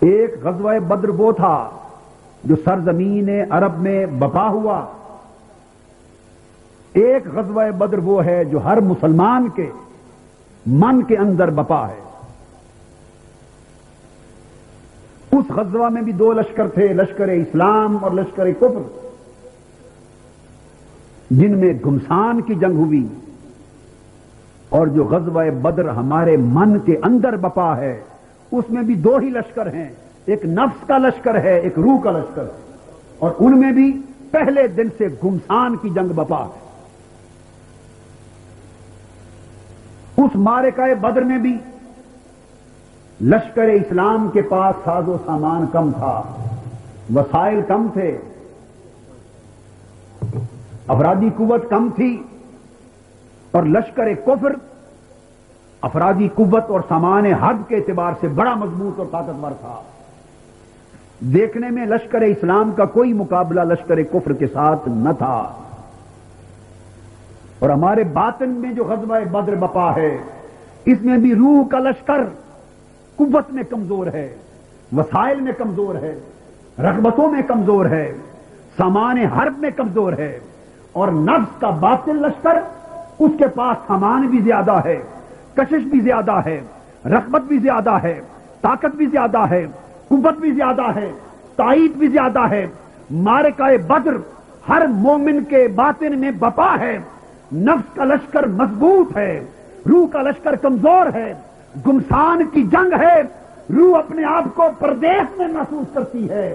ایک غزوہ بدر وہ تھا جو سرزمین عرب میں بپا ہوا، ایک غزوہ بدر وہ ہے جو ہر مسلمان کے من کے اندر بپا ہے۔ اس غزوہ میں بھی دو لشکر تھے، لشکر اسلام اور لشکر کفر، جن میں گھمسان کی جنگ ہوئی۔ اور جو غزوہ بدر ہمارے من کے اندر بپا ہے، اس میں بھی دو ہی لشکر ہیں، ایک نفس کا لشکر ہے، ایک روح کا لشکر ہے، اور ان میں بھی پہلے دن سے گھمسان کی جنگ بپا ہے۔ اس معرکہ بدر میں بھی لشکر اسلام کے پاس ساز و سامان کم تھا، وسائل کم تھے، افرادی قوت کم تھی، اور لشکر کفر افرادی قوت اور سامان حرب کے اعتبار سے بڑا مضبوط اور طاقتور تھا۔ دیکھنے میں لشکر اسلام کا کوئی مقابلہ لشکر کفر کے ساتھ نہ تھا۔ اور ہمارے باطن میں جو غزوہ بدر بپا ہے، اس میں بھی روح کا لشکر قوت میں کمزور ہے، وسائل میں کمزور ہے، رغبتوں میں کمزور ہے، سامان حرب میں کمزور ہے، اور نفس کا باطل لشکر اس کے پاس سامان بھی زیادہ ہے، کشش بھی زیادہ ہے، رغبت بھی زیادہ ہے، طاقت بھی زیادہ ہے، قوت بھی زیادہ ہے، تائید بھی زیادہ ہے۔ معرکہ بدر ہر مومن کے باطن میں بپا ہے، نفس کا لشکر مضبوط ہے، روح کا لشکر کمزور ہے، گمسان کی جنگ ہے، روح اپنے آپ کو پردیس میں محسوس کرتی ہے،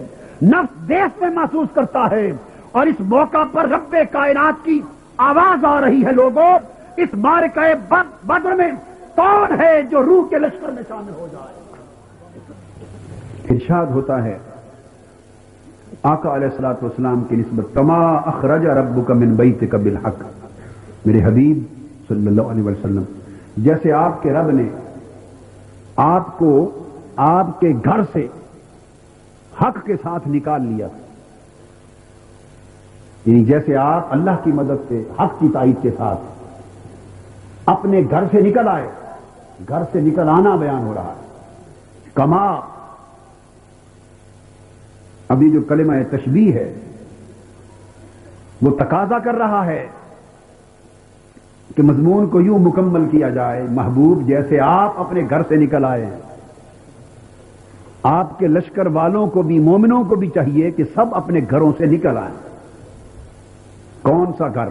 نفس دیس میں محسوس کرتا ہے، اور اس موقع پر رب کائنات کی آواز آ رہی ہے، لوگوں اس معرکہ بدر میں کون ہے جو روح کے لشکر میں شامل ہو جائے؟ ارشاد ہوتا ہے آقا علیہ الصلوۃ والسلام کی نسبت، کما اخرج ربک من بیتک بالحق، میرے حبیب صلی اللہ علیہ وسلم، جیسے آپ کے رب نے آپ کو آپ کے گھر سے حق کے ساتھ نکال لیا، یعنی جیسے آپ اللہ کی مدد سے حق کی تائید کے ساتھ اپنے گھر سے نکل آئے، گھر سے نکل آنا بیان ہو رہا ہے۔ کما، ابھی جو کلمہ تشبیہ ہے وہ تقاضا کر رہا ہے کہ مضمون کو یوں مکمل کیا جائے، محبوب جیسے آپ اپنے گھر سے نکل آئے ہیں، آپ کے لشکر والوں کو بھی، مومنوں کو بھی چاہیے کہ سب اپنے گھروں سے نکل آئیں۔ کون سا گھر؟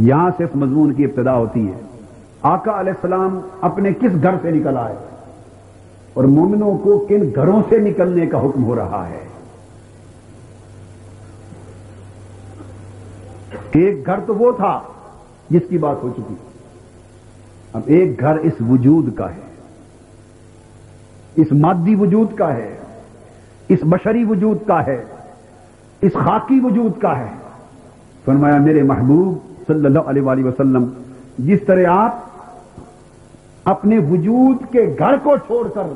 یہاں سے اس مضمون کی ابتدا ہوتی ہے۔ آقا علیہ السلام اپنے کس گھر سے نکل آئے اور مومنوں کو کن گھروں سے نکلنے کا حکم ہو رہا ہے؟ ایک گھر تو وہ تھا جس کی بات ہو چکی، اب ایک گھر اس وجود کا ہے، اس مادی وجود کا ہے، اس بشری وجود کا ہے، اس خاکی وجود کا ہے۔ فرمایا میرے محبوب صلی اللہ علیہ وآلہ وسلم، جس طرح آپ اپنے وجود کے گھر کو چھوڑ کر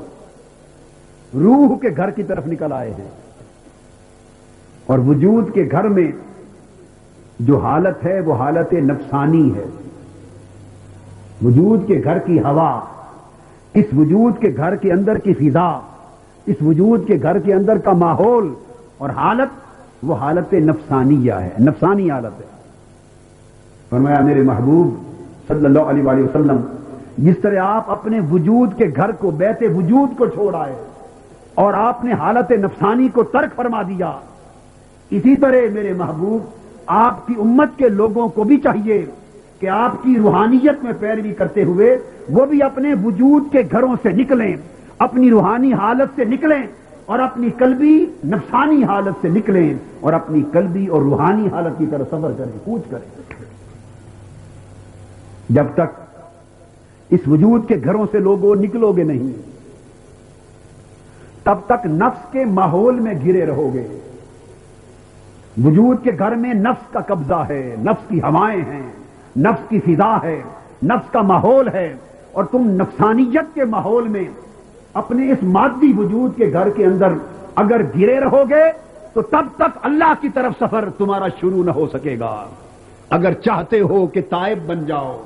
روح کے گھر کی طرف نکل آئے ہیں، اور وجود کے گھر میں جو حالت ہے وہ حالت نفسانی ہے، وجود کے گھر کی ہوا، اس وجود کے گھر کے اندر کی فضا، اس وجود کے گھر کے اندر کا ماحول اور حالت، وہ حالت نفسانیہ ہے، نفسانی حالت ہے۔ فرمایا میرے محبوب صلی اللہ علیہ وآلہ وسلم، جس طرح آپ اپنے وجود کے گھر کو، بیت وجود کو چھوڑ آئے اور آپ نے حالت نفسانی کو ترک فرما دیا، اسی طرح میرے محبوب آپ کی امت کے لوگوں کو بھی چاہیے کہ آپ کی روحانیت میں پیروی کرتے ہوئے وہ بھی اپنے وجود کے گھروں سے نکلیں، اپنی روحانی حالت سے نکلیں، اور اپنی قلبی نفسانی حالت سے نکلیں، اور اپنی قلبی اور روحانی حالت کی طرف سفر کریں، کوچ کریں۔ جب تک اس وجود کے گھروں سے لوگوں نکلو گے نہیں، تب تک نفس کے ماحول میں گھرے رہو گے۔ وجود کے گھر میں نفس کا قبضہ ہے، نفس کی ہوائیں ہیں، نفس کی فضا ہے، نفس کا ماحول ہے، اور تم نفسانیت کے ماحول میں اپنے اس مادی وجود کے گھر کے اندر اگر گھرے رہو گے تو تب تک اللہ کی طرف سفر تمہارا شروع نہ ہو سکے گا۔ اگر چاہتے ہو کہ تائب بن جاؤ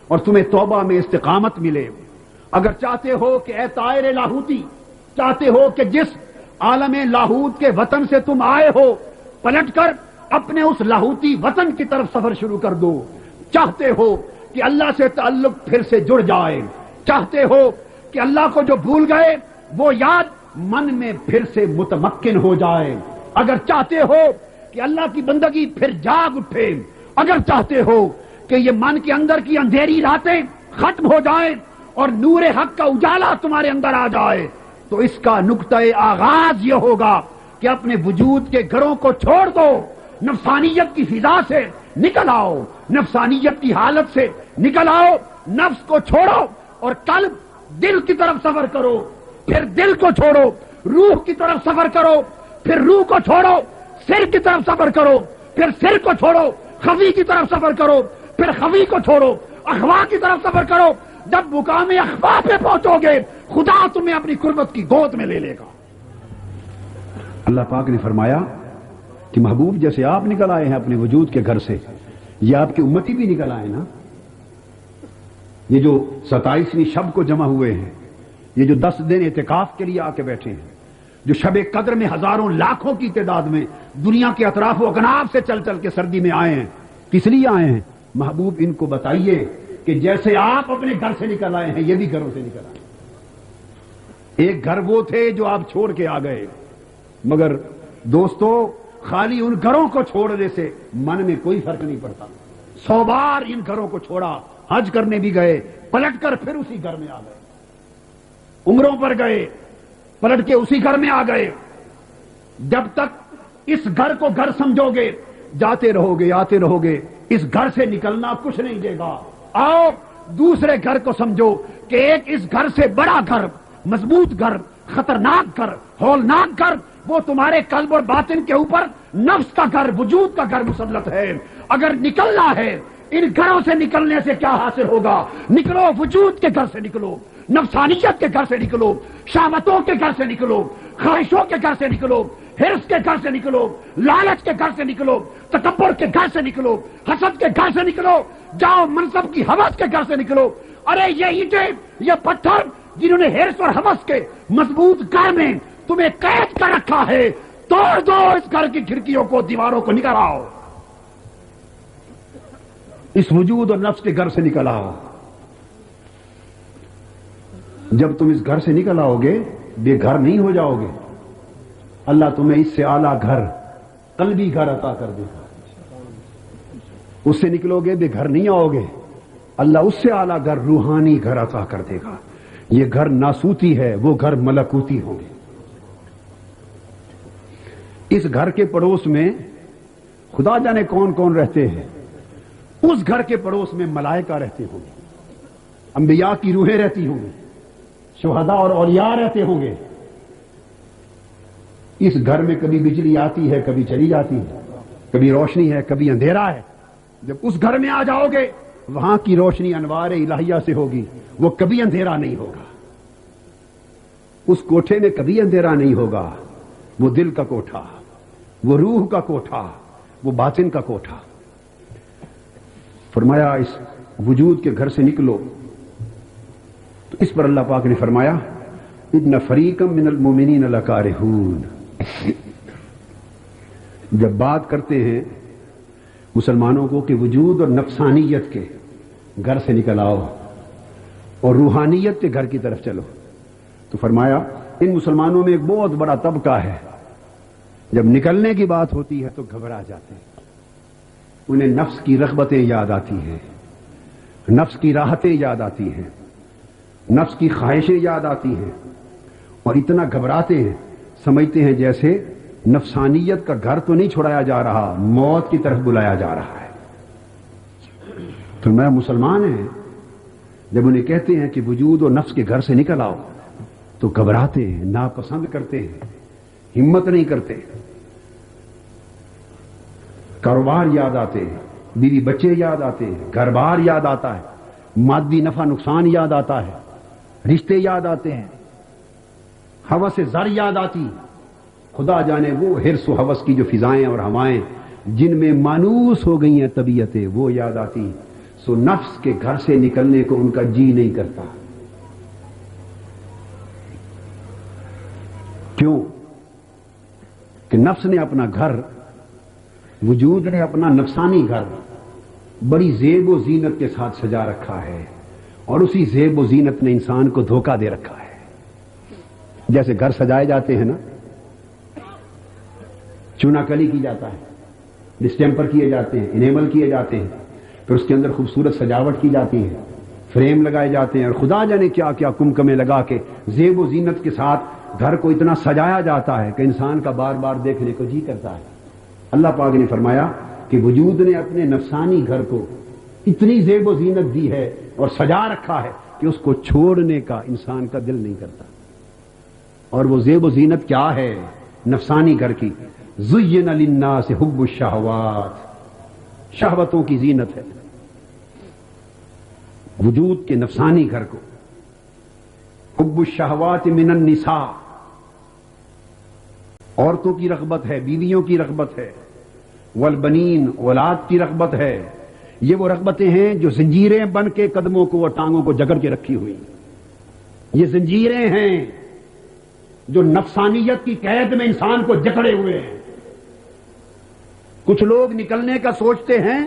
اور تمہیں توبہ میں استقامت ملے اگر چاہتے ہو کہ اے طائر لاہوتی، چاہتے ہو کہ جس عالم لاہوت کے وطن سے تم آئے ہو پلٹ کر اپنے اس لاہوتی وطن کی طرف سفر شروع کر دو، چاہتے ہو کہ اللہ سے تعلق پھر سے جڑ جائے، چاہتے ہو کہ اللہ کو جو بھول گئے وہ یاد من میں پھر سے متمکن ہو جائے، اگر چاہتے ہو کہ اللہ کی بندگی پھر جاگ اٹھے، اگر چاہتے ہو کہ یہ من کے اندر کی اندھیری راتیں ختم ہو جائیں اور نور حق کا اجالا تمہارے اندر آ جائے، تو اس کا نقطہ آغاز یہ ہوگا کہ اپنے وجود کے گھروں کو چھوڑ دو، نفسانیت کی فضا سے نکل آؤ، نفسانیت کی حالت سے نکل آؤ، نفس کو چھوڑو اور قلب دل کی طرف سفر کرو، پھر دل کو چھوڑو، روح کی طرف سفر کرو، پھر روح کو چھوڑو، سر کی طرف سفر کرو، پھر سر کو چھوڑو، خفی کی طرف سفر کرو، پھر خفی کو چھوڑو، اخوا کی طرف سفر کرو، جب مقام اخوا پہ پہنچو گے خدا تمہیں اپنی قربت کی گود میں لے لے گا۔ اللہ پاک نے فرمایا کہ محبوب جیسے آپ نکل آئے ہیں اپنے وجود کے گھر سے، یہ آپ کی امتی بھی نکل آئے نا۔ یہ جو 27ویں شب کو جمع ہوئے ہیں، یہ جو 10 دن اعتکاف کے لیے آ کے بیٹھے ہیں، جو شب قدر میں ہزاروں لاکھوں کی تعداد میں دنیا کے اطراف و اکناف سے چل چل کے سردی میں آئے ہیں، کس لیے آئے ہیں؟ محبوب ان کو بتائیے کہ جیسے آپ اپنے گھر سے نکل آئے ہیں یہ بھی گھروں سے نکل آئے۔ ایک گھر وہ تھے جو آپ چھوڑ کے آ گئے، مگر دوستو خالی ان گھروں کو چھوڑنے سے من میں کوئی فرق نہیں پڑتا۔ 100 بار ان گھروں کو چھوڑا، حج کرنے بھی گئے، پلٹ کر پھر اسی گھر میں آ گئے، عمروں پر گئے، پلٹ کے اسی گھر میں آ گئے۔ جب تک اس گھر کو گھر سمجھو گے جاتے رہو گے، آتے رہو گے، اس گھر سے نکلنا کچھ نہیں دے گا۔ آؤ دوسرے گھر کو سمجھو کہ ایک اس گھر سے بڑا گھر، مضبوط گھر، خطرناک گھر، ہولناک گھر، وہ تمہارے قلب اور باطن کے اوپر نفس کا گھر، وجود کا گھر مسلط ہے۔ اگر نکلنا ہے ان گھروں سے نکلنے سے کیا حاصل ہوگا؟ نکلو وجود کے گھر سے، نکلو نفسانیت کے گھر سے، نکلو شہوتوں کے گھر سے، نکلو خواہشوں کے گھر سے، نکلو حرص کے گھر سے، نکلو لالچ کے گھر سے، نکلو تکبر کے گھر سے، نکلو حسد کے گھر سے، نکلو جاؤ منصب کی ہوس کے گھر سے، نکلو۔ ارے یہ اینٹیں، یہ پتھر جنہوں نے حرص اور ہوس کے مضبوط گھر میں تمہیں قید کر رکھا ہے، توڑ دو اس گھر کی کھڑکیوں کو، دیواروں کو، نکل آؤ، اس وجود اور نفس کے گھر سے نکل آؤ۔ جب تم اس گھر سے نکل آؤ گے بے گھر نہیں ہو جاؤ گے، اللہ تمہیں اس سے اعلیٰ گھر، قلبی گھر عطا کر دے گا۔ اس سے نکلو گے بے گھر نہیں آؤ گے، اللہ اس سے اعلیٰ گھر، روحانی گھر عطا کر دے گا۔ یہ گھر ناسوتی ہے، وہ گھر ملکوتی ہوں گے۔ اس گھر کے پڑوس میں خدا جانے کون کون رہتے ہیں، اس گھر کے پڑوس میں ملائکہ رہتے ہوں گے، انبیاء کی روحیں رہتی ہوں گی، شہداء اور اولیاء رہتے ہوں گے۔ اس گھر میں کبھی بجلی آتی ہے، کبھی چلی جاتی ہے، کبھی روشنی ہے، کبھی اندھیرا ہے۔ جب اس گھر میں آ جاؤ گے وہاں کی روشنی انوار الہیہ سے ہوگی، وہ کبھی اندھیرا نہیں ہوگا۔ اس کوٹھے میں کبھی اندھیرا نہیں ہوگا، وہ دل کا کوٹھا، وہ روح کا کوٹھا، وہ باطن کا کوٹھا۔ فرمایا اس وجود کے گھر سے نکلو، تو اس پر اللہ پاک نے فرمایا ان فریقا من المؤمنین لکارہون۔ جب بات کرتے ہیں مسلمانوں کو کہ وجود اور نفسانیت کے گھر سے نکل آؤ اور روحانیت کے گھر کی طرف چلو، تو فرمایا ان مسلمانوں میں ایک بہت بڑا طبقہ ہے، جب نکلنے کی بات ہوتی ہے تو گھبرا جاتے ہیں، انہیں نفس کی رغبتیں یاد آتی ہیں، نفس کی راحتیں یاد آتی ہیں، نفس کی خواہشیں یاد آتی ہیں، اور اتنا گھبراتے ہیں، سمجھتے ہیں جیسے نفسانیت کا گھر تو نہیں چھڑایا جا رہا، موت کی طرف بلایا جا رہا ہے۔ تو میں مسلمان ہیں، جب انہیں کہتے ہیں کہ وجود اور نفس کے گھر سے نکل آؤ تو گھبراتے ہیں، ناپسند کرتے ہیں، ہمت نہیں کرتے۔ کاروبار یاد آتے ہیں، بیوی بچے یاد آتے ہیں، گھر بار یاد آتا ہے، مادی نفع نقصان یاد آتا ہے، رشتے یاد آتے ہیں، ہوس زر یاد آتی، خدا جانے وہ حرص و ہوس کی جو فضائیں اور ہوائیں جن میں مانوس ہو گئی ہیں طبیعتیں، وہ یاد آتی۔ سو نفس کے گھر سے نکلنے کو ان کا جی نہیں کرتا۔ کیوں کہ نفس نے اپنا گھر، وجود نے اپنا نفسانی گھر بڑی زیب و زینت کے ساتھ سجا رکھا ہے، اور اسی زیب و زینت نے انسان کو دھوکہ دے رکھا ہے۔ جیسے گھر سجائے جاتے ہیں نا، چونا کلی کی جاتا ہے، ڈسٹیمپر کیے جاتے ہیں، انیمل کیے جاتے ہیں، پھر اس کے اندر خوبصورت سجاوٹ کی جاتی ہے، فریم لگائے جاتے ہیں، اور خدا جانے کیا کیا کمکمے لگا کے زیب و زینت کے ساتھ گھر کو اتنا سجایا جاتا ہے کہ انسان کا بار بار دیکھنے کو جی کرتا ہے۔ اللہ پاک نے فرمایا کہ وجود نے اپنے نفسانی گھر کو اتنی زیب و زینت دی ہے اور سجا رکھا ہے کہ اس کو چھوڑنے کا انسان کا دل نہیں کرتا۔ اور وہ زیب و زینت کیا ہے نفسانی گھر کی؟ زین للناس حب الشہوات، شہوتوں کی زینت ہے وجود کے نفسانی گھر کو۔ حب الشہوات من النساء، عورتوں کی رغبت ہے، بیویوں کی رغبت ہے، والبنین، اولاد کی رغبت ہے۔ یہ وہ رغبتیں ہیں جو زنجیریں بن کے قدموں کو اور ٹانگوں کو جکڑ کے رکھی ہوئی، یہ زنجیریں ہیں جو نفسانیت کی قید میں انسان کو جکڑے ہوئے ہیں۔ کچھ لوگ نکلنے کا سوچتے ہیں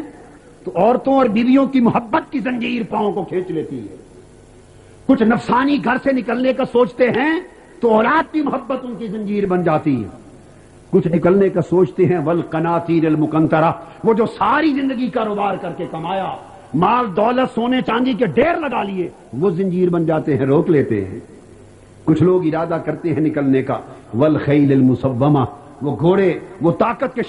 تو عورتوں اور بیویوں کی محبت کی زنجیر پاؤں کو کھینچ لیتی ہے، کچھ نفسانی گھر سے نکلنے کا سوچتے ہیں تو اولاد کی محبت ان کی زنجیر بن جاتی ہے، کچھ نکلنے کا سوچتے ہیں والقناطیر المقنطرہ، وہ جو ساری زندگی کاروبار کر کے کمایا، مال دولت سونے چاندی کے ڈھیر لگا لیے، وہ زنجیر بن جاتے ہیں، روک لیتے ہیں۔ کچھ لوگ ارادہ کرتے ہیں نکلنے کا والخیل المسومہ، وہ گھوڑے، وہ طاقت کے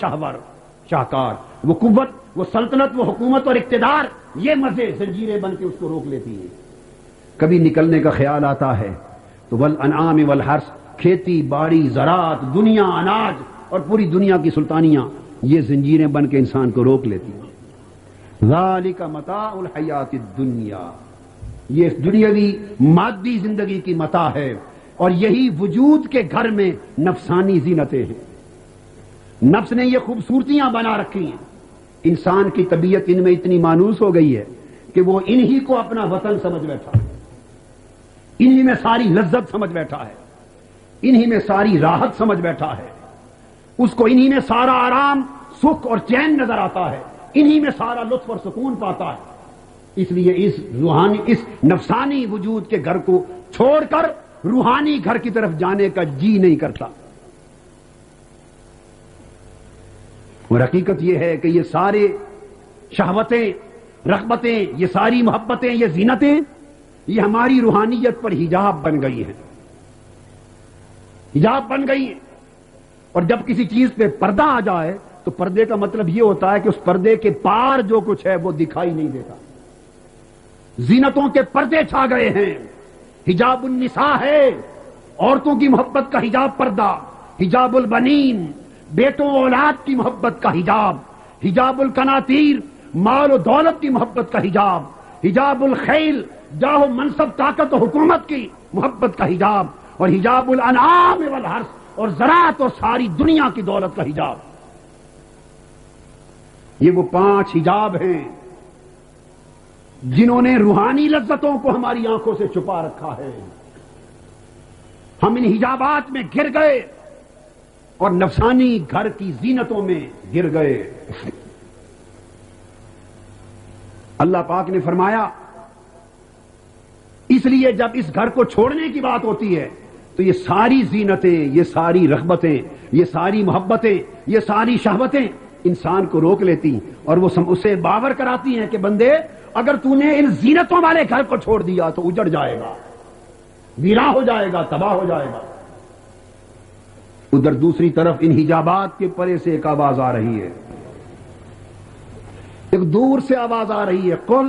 شاہکار، وہ قوت، وہ سلطنت، وہ حکومت اور اقتدار، یہ مزے زنجیریں بن کے اس کو روک لیتی ہیں۔ کبھی نکلنے کا خیال آتا ہے تو والانعام والحرث، کھیتی باڑی، زراعت، دنیا، اناج اور پوری دنیا کی سلطانیاں، یہ زنجیریں بن کے انسان کو روک لیتی ہیں۔ ذالک متاع الحیات الدنیا، یہ دنیاوی مادی زندگی کی متاع ہے، اور یہی وجود کے گھر میں نفسانی زینتیں ہیں۔ نفس نے یہ خوبصورتیاں بنا رکھی ہیں، انسان کی طبیعت ان میں اتنی مانوس ہو گئی ہے کہ وہ انہی کو اپنا وطن سمجھ بیٹھا ہے، انہی میں ساری لذت سمجھ بیٹھا ہے، انہی میں ساری راحت سمجھ بیٹھا ہے، اس کو انہی میں سارا آرام، سکھ اور چین نظر آتا ہے، انہی میں سارا لطف اور سکون پاتا ہے۔ اس لیے اس نفسانی وجود کے گھر کو چھوڑ کر روحانی گھر کی طرف جانے کا جی نہیں کرتا۔ اور حقیقت یہ ہے کہ یہ سارے شہوتیں، رغبتیں، یہ ساری محبتیں، یہ زینتیں، یہ ہماری روحانیت پر حجاب بن گئی ہیں، حجاب بن گئی ہیں۔ اور جب کسی چیز پہ پردہ آ جائے تو پردے کا مطلب یہ ہوتا ہے کہ اس پردے کے پار جو کچھ ہے وہ دکھائی نہیں دیتا۔ زینتوں کے پردے چھا گئے ہیں، حجاب النساء ہے، عورتوں کی محبت کا حجاب پردہ، حجاب البنین، بیٹوں اولاد کی محبت کا حجاب، حجاب القناطیر، مال و دولت کی محبت کا حجاب، حجاب الخیل، جاہ و منصب، طاقت و حکومت کی محبت کا حجاب، اور حجاب الانعام والحرث، اور زراعت اور ساری دنیا کی دولت کا حجاب۔ یہ وہ 5 حجاب ہیں جنہوں نے روحانی لذتوں کو ہماری آنکھوں سے چھپا رکھا ہے۔ ہم ان حجابات میں گر گئے اور نفسانی گھر کی زینتوں میں گر گئے۔ اللہ پاک نے فرمایا اس لیے جب اس گھر کو چھوڑنے کی بات ہوتی ہے تو یہ ساری زینتیں، یہ ساری رغبتیں، یہ ساری محبتیں، یہ ساری شہوتیں انسان کو روک لیتی، اور وہ اسے باور کراتی ہیں کہ بندے اگر تو نے ان زینتوں والے گھر کو چھوڑ دیا تو اجڑ جائے گا، ویراں ہو جائے گا، تباہ ہو جائے گا۔ ادھر دوسری طرف ان حجابات کے پرے سے ایک آواز آ رہی ہے، ایک دور سے آواز آ رہی ہے، قل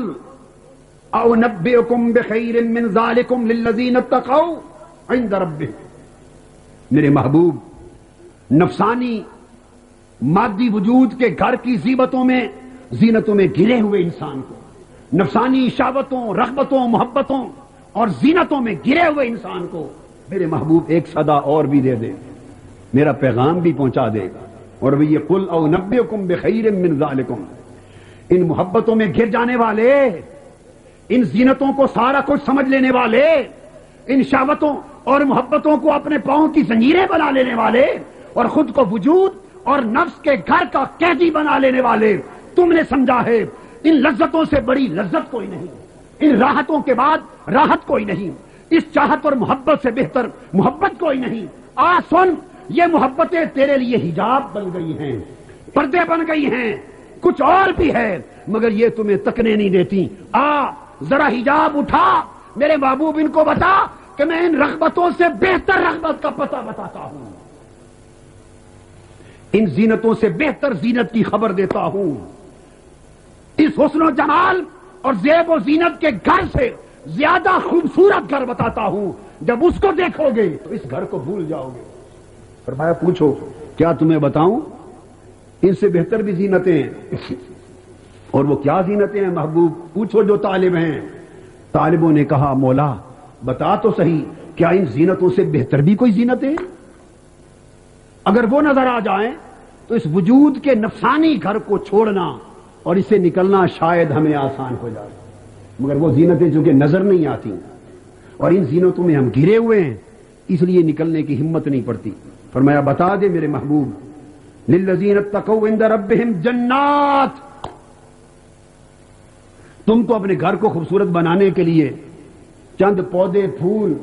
اونبئکم بخیر من ذالکم للذین اتقوا عند ربہم۔ میرے محبوب، نفسانی مادی وجود کے گھر کی زینتوں میں گرے ہوئے انسان کو، نفسانی شہوتوں، رغبتوں، محبتوں اور زینتوں میں گرے ہوئے انسان کو میرے محبوب ایک صدا اور بھی دے دے، میرا پیغام بھی پہنچا دے گا، اور وہ یہ قل اونبئکم بخیر من ذالکم۔ ان محبتوں میں گر جانے والے، ان زینتوں کو سارا کچھ سمجھ لینے والے، ان شہوتوں اور محبتوں کو اپنے پاؤں کی زنجیریں بنا لینے والے اور خود کو وجود اور نفس کے گھر کا قیدی بنا لینے والے تم نے سمجھا ہے ان لذتوں سے بڑی لذت کوئی نہیں، ان راحتوں کے بعد راحت کوئی نہیں، اس چاہت اور محبت سے بہتر محبت کوئی نہیں۔ سن، یہ محبتیں تیرے لیے حجاب بن گئی ہیں، پردے بن گئی ہیں، کچھ اور بھی ہے مگر یہ تمہیں تکنے نہیں دیتی۔ ذرا حجاب اٹھا، میرے محبوب ان کو بتا کہ میں ان رغبتوں سے بہتر رغبت کا پتہ بتاتا ہوں، ان زینتوں سے بہتر زینت کی خبر دیتا ہوں، اس حسن و جمال اور زیب و زینت کے گھر سے زیادہ خوبصورت گھر بتاتا ہوں، جب اس کو دیکھو گے تو اس گھر کو بھول جاؤ گے۔ فرمایا پوچھو کیا تمہیں بتاؤں، ان سے بہتر بھی زینتیں ہیں۔ اور وہ کیا زینتیں ہیں محبوب، پوچھو جو طالب ہیں۔ طالبوں نے کہا مولا بتا تو صحیح، کیا ان زینتوں سے بہتر بھی کوئی زینتیں ہیں؟ اگر وہ نظر آ جائیں تو اس وجود کے نفسانی گھر کو چھوڑنا اور اسے نکلنا شاید ہمیں آسان ہو جائے، مگر وہ زینتیں جو کہ نظر نہیں آتی اور ان زینتوں میں ہم گھرے ہوئے ہیں، اس لیے نکلنے کی ہمت نہیں پڑتی۔ فرمایا بتا دے میرے محبوب، للذین اتقوا عند ربہم جنات، تم تو اپنے گھر کو خوبصورت بنانے کے لیے چند پودے پھول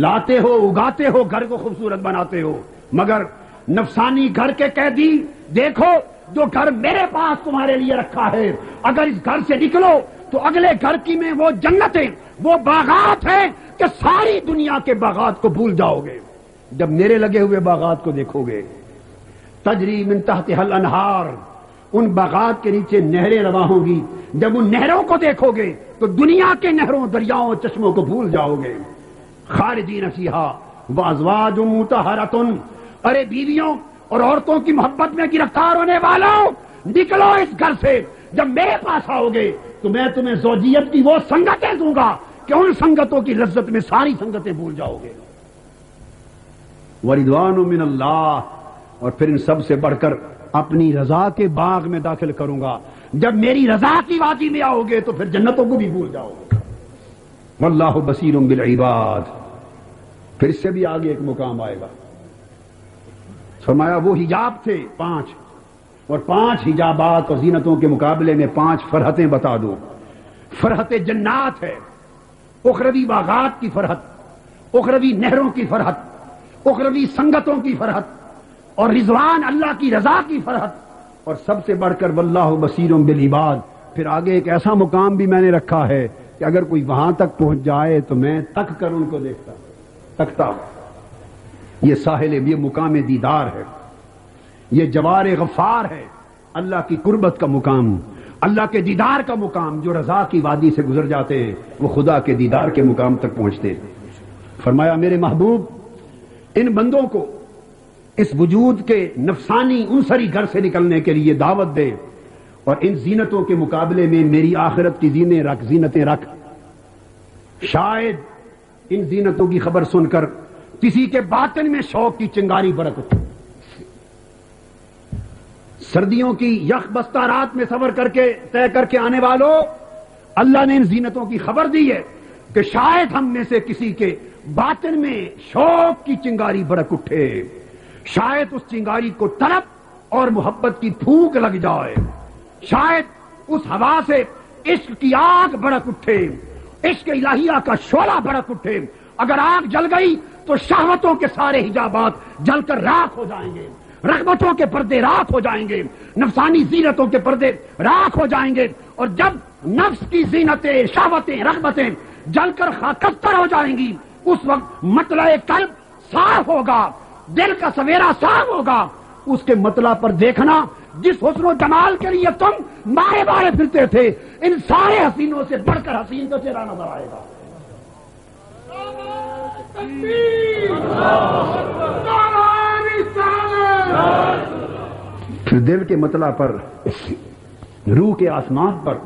لاتے ہو، اگاتے ہو، گھر کو خوبصورت بناتے ہو، مگر نفسانی گھر کے قیدی دیکھو جو گھر میرے پاس تمہارے لیے رکھا ہے، اگر اس گھر سے نکلو تو اگلے گھر کی میں وہ جنتیں، وہ باغات ہیں کہ ساری دنیا کے باغات کو بھول جاؤ گے جب میرے لگے ہوئے باغات کو دیکھو گے۔ تجری من تحتها الانہار، ان باغات کے نیچے نہریں رواں ہوں گی، جب ان نہروں کو دیکھو گے تو دنیا کے نہروں، دریاؤں، چشموں کو بھول جاؤ گے۔ خالدین فیہا وازواج مطہرۃ، ارے بیویوں اور عورتوں کی محبت میں گرفتار ہونے والوں نکلو اس گھر سے، جب میرے پاس آؤ گے تو میں تمہیں زوجیت کی وہ سنگتیں دوں گا کہ ان سنگتوں کی لذت میں ساری سنگتیں بھول جاؤ گے۔ ورضوان من اللہ، اور پھر ان سب سے بڑھ کر اپنی رضا کے باغ میں داخل کروں گا، جب میری رضا کی وادی میں آؤ گے تو پھر جنتوں کو بھی بھول جاؤ گے۔ واللہ بصیر بالعباد، پھر اس سے بھی آگے ایک مقام آئے گا۔ فرمایا وہ حجاب تھے 5، اور 5 حجابات اور زینتوں کے مقابلے میں 5 فرحتیں بتا دو۔ فرحت جنات ہے، اخروی باغات کی فرحت، اخروی نہروں کی فرحت، اخروی سنگتوں کی فرحت، اور رضوان اللہ کی رضا کی فرحت، اور سب سے بڑھ کر واللہ بصیر بالعباد۔ پھر آگے ایک ایسا مقام بھی میں نے رکھا ہے کہ اگر کوئی وہاں تک پہنچ جائے تو میں تک کر ان کو تکتا ہوں۔ یہ ساحل، یہ مقام دیدار ہے، یہ جوار غفار ہے، اللہ کی قربت کا مقام، اللہ کے دیدار کا مقام۔ جو رضا کی وادی سے گزر جاتے ہیں وہ خدا کے دیدار کے مقام تک پہنچتے ہیں۔ فرمایا میرے محبوب ان بندوں کو اس وجود کے نفسانی عنصری گھر سے نکلنے کے لیے دعوت دے، اور ان زینتوں کے مقابلے میں میری آخرت کی زینتیں رکھ۔ شاید ان زینتوں کی خبر سن کر کسی کے باطن میں شوق کی چنگاری برک اٹھے۔ سردیوں کی یخ بستہ رات میں سفر کر کے طے کر کے آنے والوں، اللہ نے ان زینتوں کی خبر دی ہے کہ شاید ہم میں سے کسی کے باطن میں شوق کی چنگاری برک اٹھے، شاید اس چنگاری کو طلب اور محبت کی پھونک لگ جائے، شاید اس ہوا سے عشق کی آگ بھڑک اٹھے، عشق الہیہ کا شعلہ بھڑک اٹھے۔ اگر آگ جل گئی تو شہوتوں کے سارے حجابات جل کر راکھ ہو جائیں گے، رغبتوں کے پردے راکھ ہو جائیں گے، نفسانی زینتوں کے پردے راکھ ہو جائیں گے، اور جب نفس کی زینتیں، شہوتیں، رغبتیں جل کر خاکستر ہو جائیں گی، اس وقت مطلع قلب صاف ہوگا، دل کا سویرا صاف ہوگا۔ اس کے مطلع پر دیکھنا جس حسن و جمال کے لیے تم مارے مارے پھرتے تھے، ان سارے حسینوں سے بڑھ کر حسین کا چہرہ نظر آئے گا۔ پھر دل کے مطلع پر، روح کے آسمان پر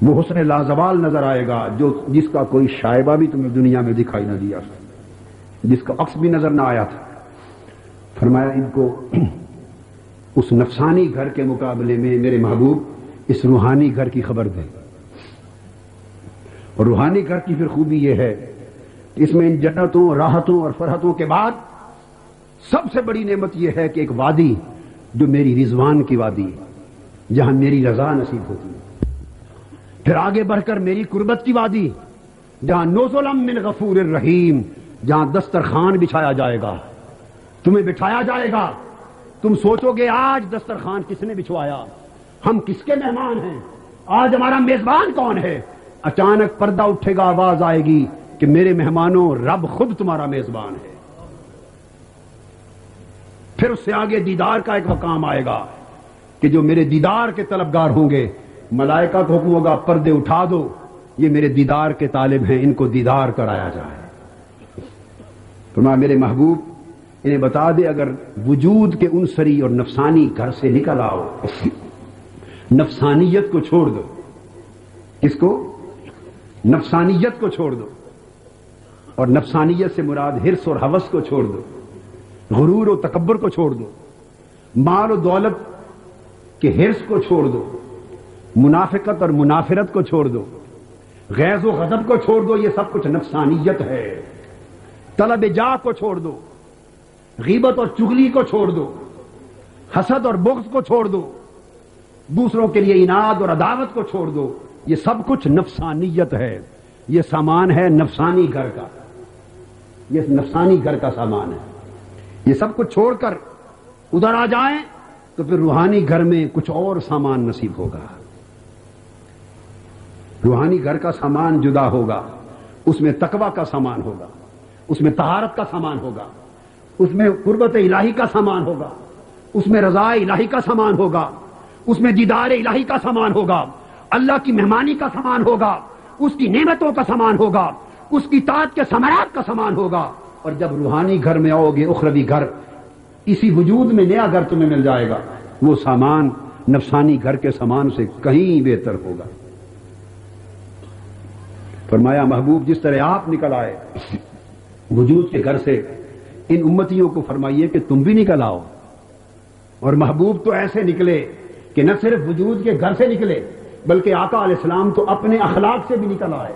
وہ حسن لازوال نظر آئے گا جس کا کوئی شائبہ بھی تمہیں دنیا میں دکھائی نہ دیا، جس کا عکس بھی نظر نہ آیا تھا۔ فرمایا ان کو اس نفسانی گھر کے مقابلے میں میرے محبوب اس روحانی گھر کی خبر دے، اور روحانی گھر کی پھر خوبی یہ ہے کہ اس میں ان جنتوں، راحتوں اور فرحتوں کے بعد سب سے بڑی نعمت یہ ہے کہ ایک وادی جو میری رضوان کی وادی ہے، جہاں میری رضا نصیب ہوتی ہے، پھر آگے بڑھ کر میری قربت کی وادی جہاں نزلا من غفور الرحیم، جہاں دسترخوان بچھایا جائے گا، تمہیں بٹھایا جائے گا، تم سوچو گے آج دسترخوان کس نے بچھوایا، ہم کس کے مہمان ہیں، آج ہمارا میزبان کون ہے؟ اچانک پردہ اٹھے گا، آواز آئے گی کہ میرے مہمانوں، رب خود تمہارا میزبان ہے۔ پھر اس سے آگے دیدار کا ایک مقام آئے گا کہ جو میرے دیدار کے طلبگار ہوں گے، ملائکہ کو حکم ہوگا پردے اٹھا دو، یہ میرے دیدار کے طالب ہیں، ان کو دیدار کرایا جائے۔ فرمایا میرے محبوب انہیں بتا دے اگر وجود کے عنصری اور نفسانی گھر سے نکل آؤ، نفسانیت کو چھوڑ دو، کس کو؟ نفسانیت کو چھوڑ دو، اور نفسانیت سے مراد حرص اور ہوس کو چھوڑ دو، غرور و تکبر کو چھوڑ دو، مال و دولت کے حرص کو چھوڑ دو، منافقت اور منافرت کو چھوڑ دو، غیظ و غضب کو چھوڑ دو، یہ سب کچھ نفسانیت ہے۔ طلب جاہ کو چھوڑ دو، غیبت اور چغلی کو چھوڑ دو، حسد اور بغض کو چھوڑ دو، دوسروں کے لیے عناد اور عداوت کو چھوڑ دو، یہ سب کچھ نفسانیت ہے، یہ سامان ہے نفسانی گھر کا، یہ نفسانی گھر کا سامان ہے۔ یہ سب کچھ چھوڑ کر ادھر آ جائیں تو پھر روحانی گھر میں کچھ اور سامان نصیب ہوگا۔ روحانی گھر کا سامان جدا ہوگا، اس میں تقوی کا سامان ہوگا، اس میں طہارت کا سامان ہوگا، اس میں قربت الہی کا سامان ہوگا، اس میں رضا الہی کا سامان ہوگا، اس میں دیدار الہی کا سامان ہوگا، اللہ کی مہمانی کا سامان ہوگا، اس کی نعمتوں کا سامان ہوگا، اس کی طاعت کے ثمرات کا سامان ہوگا۔ اور جب روحانی گھر میں آؤ گے، اخروی گھر، اسی وجود میں نیا گھر تمہیں مل جائے گا، وہ سامان نفسانی گھر کے سامان سے کہیں بہتر ہوگا۔ فرمایا محبوب جس طرح آپ نکل آئے وجود کے گھر سے، ان امتیوں کو فرمائیے کہ تم بھی نکل آؤ۔ اور محبوب تو ایسے نکلے کہ نہ صرف وجود کے گھر سے نکلے بلکہ آقا علیہ السلام تو اپنے اخلاق سے بھی نکل آئے،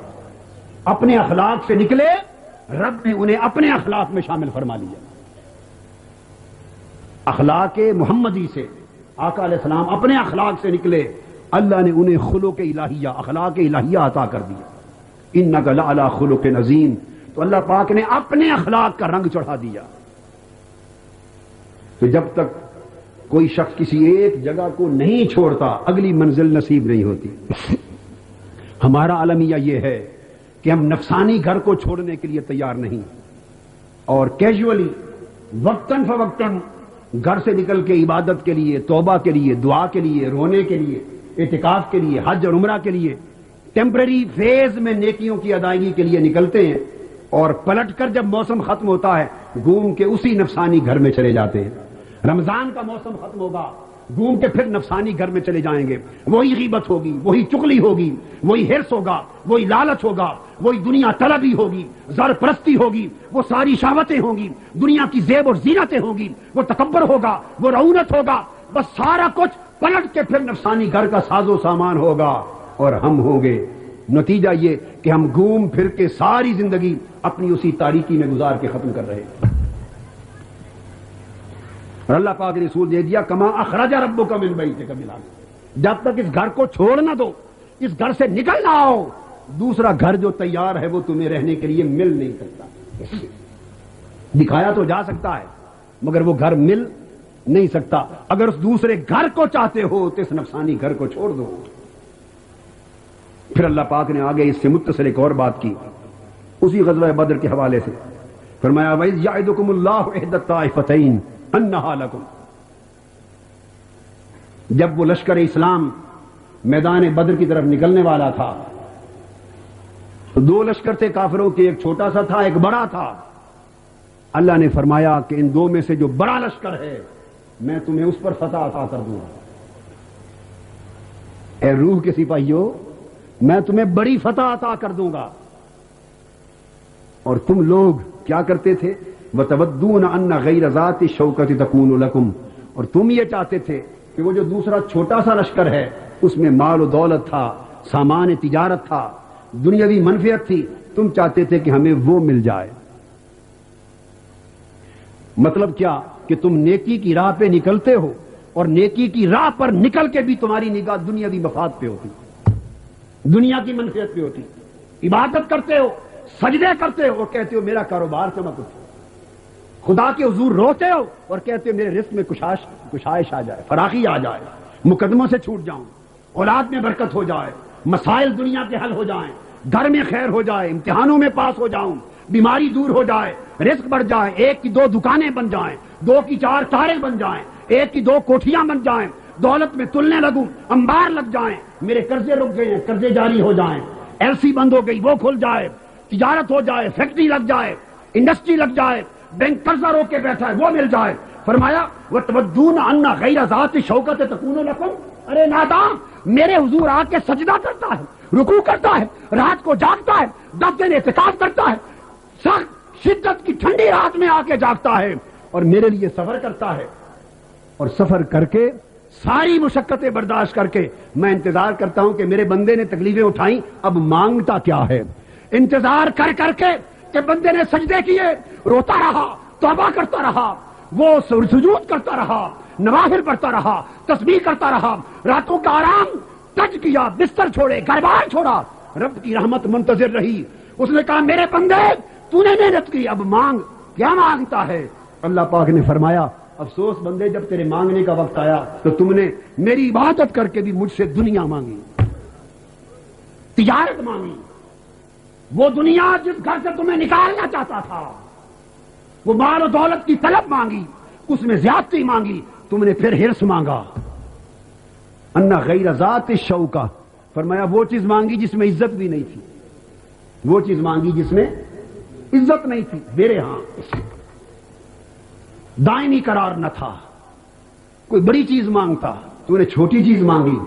اپنے اخلاق سے نکلے، رب نے انہیں اپنے اخلاق میں شامل فرما لیا۔ اخلاق محمدی سے آقا علیہ السلام اپنے اخلاق سے نکلے، اللہ نے انہیں خلق الہیہ، اخلاق الہیہ عطا کر دیا۔ انک لعلی خلق عظیم، تو اللہ پاک نے اپنے اخلاق کا رنگ چڑھا دیا۔ تو جب تک کوئی شخص کسی ایک جگہ کو نہیں چھوڑتا اگلی منزل نصیب نہیں ہوتی۔ ہمارا المیہ یہ ہے کہ ہم نفسانی گھر کو چھوڑنے کے لیے تیار نہیں، اور کیجولی وقتاً فوقتاً گھر سے نکل کے عبادت کے لیے، توبہ کے لیے، دعا کے لیے، رونے کے لیے، اعتکاف کے لیے، حج اور عمرہ کے لیے، ٹیمپرری فیز میں نیکیوں کی ادائیگی کے لیے نکلتے ہیں، اور پلٹ کر جب موسم ختم ہوتا ہے گھوم کے اسی نفسانی گھر میں چلے جاتے ہیں۔ رمضان کا موسم ختم ہوگا، گھوم کے پھر نفسانی گھر میں چلے جائیں گے، وہی غیبت ہوگی، وہی چغلی ہوگی، وہی حرص ہوگا، وہی لالچ ہوگا، وہی دنیا طلبی ہوگی، زر پرستی ہوگی، وہ ساری شہوتیں ہوں گی، دنیا کی زیب اور زینتیں ہوں گی، وہ تکبر ہوگا، وہ رعونت ہوگا، بس سارا کچھ پلٹ کے پھر نفسانی گھر کا ساز و سامان ہوگا، اور ہم ہوں گے۔ نتیجہ یہ کہ ہم گھوم پھر کے ساری زندگی اپنی اسی تاریکی میں گزار کے ختم کر رہے ہیں۔ اور اللہ پاک نے رسول دے دیا کما اخرج ربک من بیتک بالحق، جب تک اس گھر کو چھوڑ نہ دو، اس گھر سے نکل نہ آؤ، دوسرا گھر جو تیار ہے وہ تمہیں رہنے کے لیے مل نہیں سکتا۔ دکھایا تو جا سکتا ہے مگر وہ گھر مل نہیں سکتا۔ اگر اس دوسرے گھر کو چاہتے ہو تو اس نفسانی گھر کو چھوڑ دو۔ پھر اللہ پاک نے آگے اس سے متصل ایک اور بات کی، اسی غزوہ بدر کے حوالے سے فرمایا وَإِذْ يَعِدُكُمُ اللَّهُ إِحْدَى الطَّائِفَتَيْنِ أَنَّهَا لَكُمْ، جب وہ لشکر اسلام میدان بدر کی طرف نکلنے والا تھا تو دو لشکر تھے کافروں کے، ایک چھوٹا سا تھا ایک بڑا تھا۔ اللہ نے فرمایا کہ ان دو میں سے جو بڑا لشکر ہے میں تمہیں اس پر فتح عطا کر دوں گا۔ اے روح کے سپاہیوں، میں تمہیں بڑی فتح عطا کر دوں گا۔ اور تم لوگ کیا کرتے تھے؟ وَتَوَدُّونَ أَنَّ غَيْرَ ذَاتِ الشَّوْكَةِ تَكُونُ لَكُمْ، اور تم یہ چاہتے تھے کہ وہ جو دوسرا چھوٹا سا لشکر ہے اس میں مال و دولت تھا، سامان تجارت تھا، دنیاوی منفعت تھی، تم چاہتے تھے کہ ہمیں وہ مل جائے۔ مطلب کیا کہ تم نیکی کی راہ پہ نکلتے ہو اور نیکی کی راہ پر نکل کے بھی تمہاری نگاہ دنیاوی مفاد پہ ہوتی، دنیا کی منفعت پہ ہوتی۔ عبادت کرتے ہو، سجدے کرتے ہو اور کہتے ہو میرا کاروبار چمک اٹھے، خدا کے حضور روتے ہو اور کہتے ہو میرے رزق میں کشائش آ جائے، فراخی آ جائے، مقدموں سے چھوٹ جاؤں، اولاد میں برکت ہو جائے، مسائل دنیا کے حل ہو جائیں، گھر میں خیر ہو جائے، امتحانوں میں پاس ہو جاؤں، بیماری دور ہو جائے، رزق بڑھ جائے، 1 کی 2 دکانیں بن جائیں، 2 کی 4 کاریں بن جائیں، 1 کی 2 کوٹھیاں بن جائیں، دولت میں تلنے لگوں، انبار لگ جائیں، میرے قرضے رک گئے ہیں قرضے جاری ہو جائیں، LC بند ہو گئی وہ کھل جائے، تجارت ہو جائے، فیکٹری لگ جائے، انڈسٹری لگ جائے، بینک قرضہ روک کے بیٹھا ہے وہ مل جائے۔ فرمایا وَتَوَدُّونَ أَنَّ غَيْرَ ذَاتِ الشَّوْكَةِ تَكُونُ لَكُمْ، ارے نادان میرے حضور آ کے سجدہ کرتا ہے، رکوع کرتا ہے، رات کو جاگتا ہے، 10 دن اعتکاف کرتا ہے، سخت شدت کی ٹھنڈی رات میں آ کے جاگتا ہے اور میرے لیے سفر کرتا ہے، اور سفر کر کے ساری مشقتیں برداشت کر کے میں انتظار کرتا ہوں کہ میرے بندے نے تکلیفیں اٹھائیں، اب مانگتا کیا ہے۔ انتظار کر کر کے کہ بندے نے سجدے کیے، روتا رہا، توبہ کرتا رہا، وہ سجود کرتا رہا، نوافل پڑھتا رہا، تسبیح کرتا رہا، راتوں کا آرام تج کیا، بستر چھوڑے، گھر بار چھوڑا، رب کی رحمت منتظر رہی۔ اس نے کہا میرے بندے تو نے محنت کی، اب مانگ، کیا مانگتا ہے؟ اللہ پاک نے فرمایا افسوس بندے جب تیرے مانگنے کا وقت آیا تو تم نے میری عبادت کر کے بھی مجھ سے دنیا مانگی، تجارت مانگی، وہ دنیا جس گھر سے تمہیں نکالنا چاہتا تھا، وہ مال و دولت کی طلب مانگی، اس میں زیادتی مانگی، تم نے پھر ہرس مانگا۔ انا غیر ذات الشوکہ، فرمایا وہ چیز مانگی جس میں عزت بھی نہیں تھی، وہ چیز مانگی جس میں عزت نہیں تھی، میرے ہاں دائمی قرار نہ تھا۔ کوئی بڑی چیز مانگتا، تو نے چھوٹی چیز مانگی،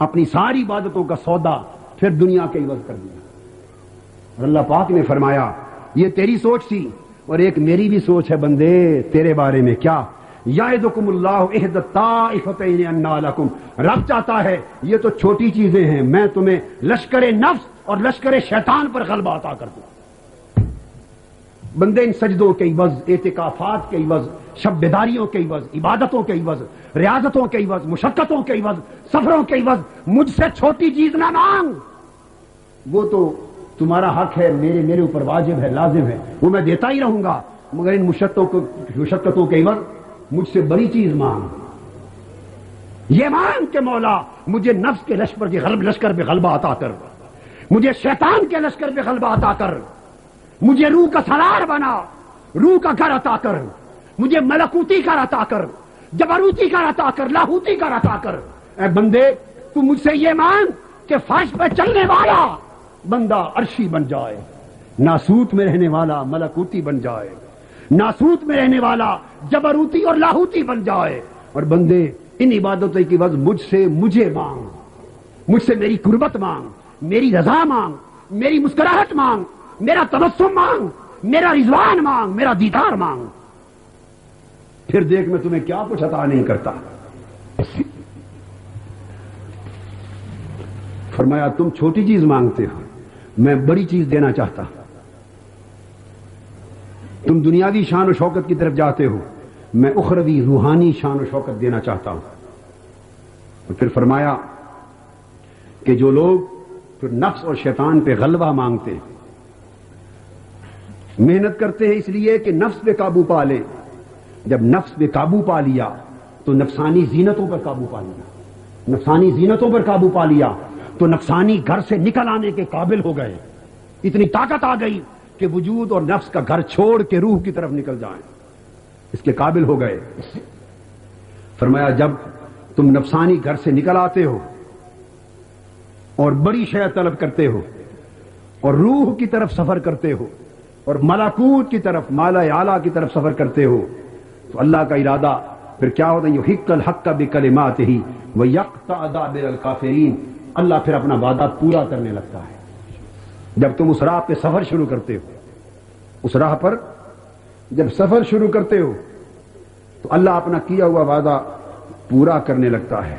اپنی ساری عبادتوں کا سودا پھر دنیا کے عوض کر دیا۔ اور اللہ پاک نے فرمایا یہ تیری سوچ تھی اور ایک میری بھی سوچ ہے بندے تیرے بارے میں، کیا یعدکم اللہ احدی الطائفتین انا لکم، رب چاہتا ہے یہ تو چھوٹی چیزیں ہیں، میں تمہیں لشکر نفس اور لشکر شیطان پر غلبہ عطا کر دوں۔ بندے ان سجدوں کے عوض، اعتکافات کے عوض، شب بیداریوں کے عوض، عبادتوں کے عوض، ریاضتوں کے عوض، مشقتوں کے عوض، سفروں کے عوض مجھ سے چھوٹی چیز نہ مانگ، وہ تو تمہارا حق ہے، میرے اوپر واجب ہے، لازم ہے، وہ میں دیتا ہی رہوں گا، مگر ان مشقتوں کے عوض مجھ سے بڑی چیز مانگ۔ یہ مانگ کہ مولا مجھے نفس کے لشکر پہ غلبہ عطا کر، مجھے شیطان کے لشکر پہ غلبہ عطا کر، مجھے روح کا سالار بنا، روح کا گھر عطا کر، مجھے ملکوتی گھر عطا کر، جبروتی گھر عطا کر، لاہوتی گھر عطا کر۔ اے بندے تو مجھ سے یہ مانگ کہ فرش پہ چلنے والا بندہ عرشی بن جائے، ناسوت میں رہنے والا ملکوتی بن جائے، ناسوت میں رہنے والا جبروتی اور لاہوتی بن جائے۔ اور بندے ان عبادتوں کی وجہ مجھے مانگ، مجھ سے میری قربت مانگ، میری رضا مانگ، میری مسکراہٹ مانگ، میرا تبسم مانگ، میرا رضوان مانگ، میرا دیدار مانگ، پھر دیکھ میں تمہیں کیا کچھ عطا نہیں کرتا۔ فرمایا تم چھوٹی چیز مانگتے ہو، میں بڑی چیز دینا چاہتا ہوں۔ تم دنیاوی شان و شوکت کی طرف جاتے ہو، میں اخروی روحانی شان و شوکت دینا چاہتا ہوں۔ اور پھر فرمایا کہ جو لوگ پھر نفس اور شیطان پہ غلبہ مانگتے ہیں، محنت کرتے ہیں اس لیے کہ نفس پہ قابو پا لیں، جب نفس پہ قابو پا لیا تو نفسانی زینتوں پر قابو پا لیا، نفسانی زینتوں پر قابو پا لیا تو نفسانی گھر سے نکل آنے کے قابل ہو گئے، اتنی طاقت آ گئی کہ وجود اور نفس کا گھر چھوڑ کے روح کی طرف نکل جائیں، اس کے قابل ہو گئے۔ فرمایا جب تم نفسانی گھر سے نکل آتے ہو اور بڑی شے طلب کرتے ہو اور روح کی طرف سفر کرتے ہو اور ملکوت کی طرف، مالا اعلیٰ کی طرف سفر کرتے ہو، تو اللہ کا ارادہ پھر کیا ہوتا ہے، یحق الحق بکلماتہ ویقطع دابر الکافرین، اللہ پھر اپنا وعدہ پورا کرنے لگتا ہے۔ جب تم اس راہ پہ سفر شروع کرتے ہو، اس راہ پر جب سفر شروع کرتے ہو تو اللہ اپنا کیا ہوا وعدہ پورا کرنے لگتا ہے۔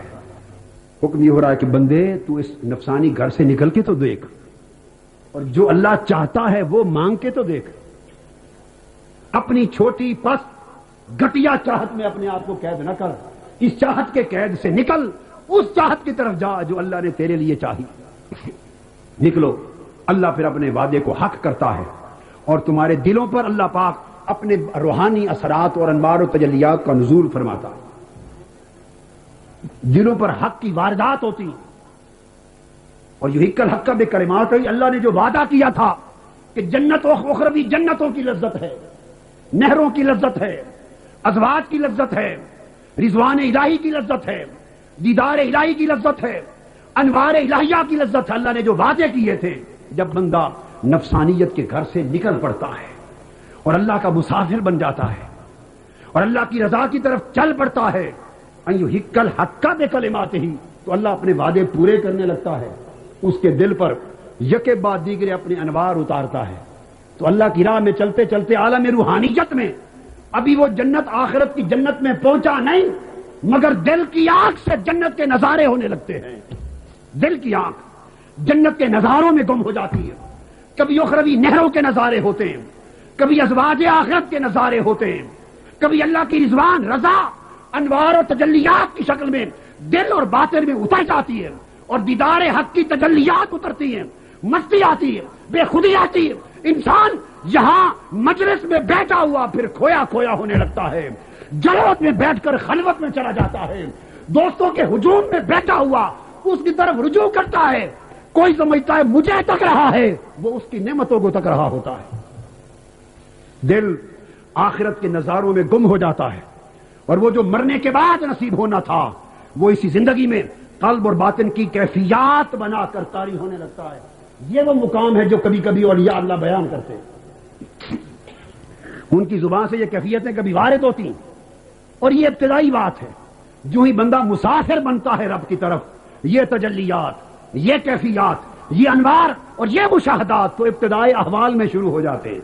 حکم یہ ہو رہا ہے کہ بندے تو اس نفسانی گھر سے نکل کے تو دیکھ، اور جو اللہ چاہتا ہے وہ مانگ کے تو دیکھ. اپنی چھوٹی پست گٹیا چاہت میں اپنے آپ کو قید نہ کر. اس چاہت کے قید سے نکل, اس چاہت کی طرف جا جو اللہ نے تیرے لیے چاہی. نکلو. اللہ پھر اپنے وعدے کو حق کرتا ہے اور تمہارے دلوں پر اللہ پاک اپنے روحانی اثرات اور انوار و تجلیات کا نزول فرماتا ہے. دلوں پر حق کی واردات ہوتی. اور یحق الحق بکلمات, اللہ نے جو وعدہ کیا تھا کہ جنت و اخروی جنتوں کی لذت ہے, نہروں کی لذت ہے, ازواج کی لذت ہے, رضوان الہی کی لذت ہے, دیدار الہی کی لذت ہے, انوار الہیہ کی لذت ہے. اللہ نے جو وعدے کیے تھے, جب بندہ نفسانیت کے گھر سے نکل پڑتا ہے اور اللہ کا مسافر بن جاتا ہے اور اللہ کی رضا کی طرف چل پڑتا ہے, ان یحق الحق بکلماتہ, تو اللہ اپنے وعدے پورے کرنے لگتا ہے. اس کے دل پر یکے بعد دیگرے اپنے انوار اتارتا ہے. تو اللہ کی راہ میں چلتے چلتے عالم روحانیت میں ابھی وہ جنت آخرت کی جنت میں پہنچا نہیں, مگر دل کی آنکھ سے جنت کے نظارے ہونے لگتے ہیں. دل کی آنکھ جنت کے نظاروں میں گم ہو جاتی ہے. کبھی اخروی نہروں کے نظارے ہوتے ہیں, کبھی ازواج آخرت کے نظارے ہوتے ہیں, کبھی اللہ کی رضوان رضا انوار و تجلیات کی شکل میں دل اور باطن میں اتر جاتی ہے, اور دیدار حق کی تجلیات اترتی ہیں, مستی آتی ہے, بے خودی آتی ہے. انسان یہاں مجلس میں بیٹھا ہوا پھر کھویا کھویا ہونے لگتا ہے, جلوت میں بیٹھ کر خلوت میں چلا جاتا ہے, دوستوں کے ہجوم میں بیٹھا ہوا اس کی طرف رجوع کرتا ہے. کوئی سمجھتا ہے مجھے تک رہا ہے, وہ اس کی نعمتوں کو تک رہا ہوتا ہے. دل آخرت کے نظاروں میں گم ہو جاتا ہے, اور وہ جو مرنے کے بعد نصیب ہونا تھا وہ اسی زندگی میں قلب اور باطن کی کیفیات بنا کر طاری ہونے لگتا ہے. یہ وہ مقام ہے جو کبھی کبھی اولیاء اللہ بیان کرتے ہیں. ان کی زبان سے یہ کیفیتیں کبھی وارد ہوتی ہیں, اور یہ ابتدائی بات ہے. جو ہی بندہ مسافر بنتا ہے رب کی طرف, یہ تجلیات, یہ کیفیات, یہ انوار اور یہ مشاہدات تو ابتدائی احوال میں شروع ہو جاتے ہیں.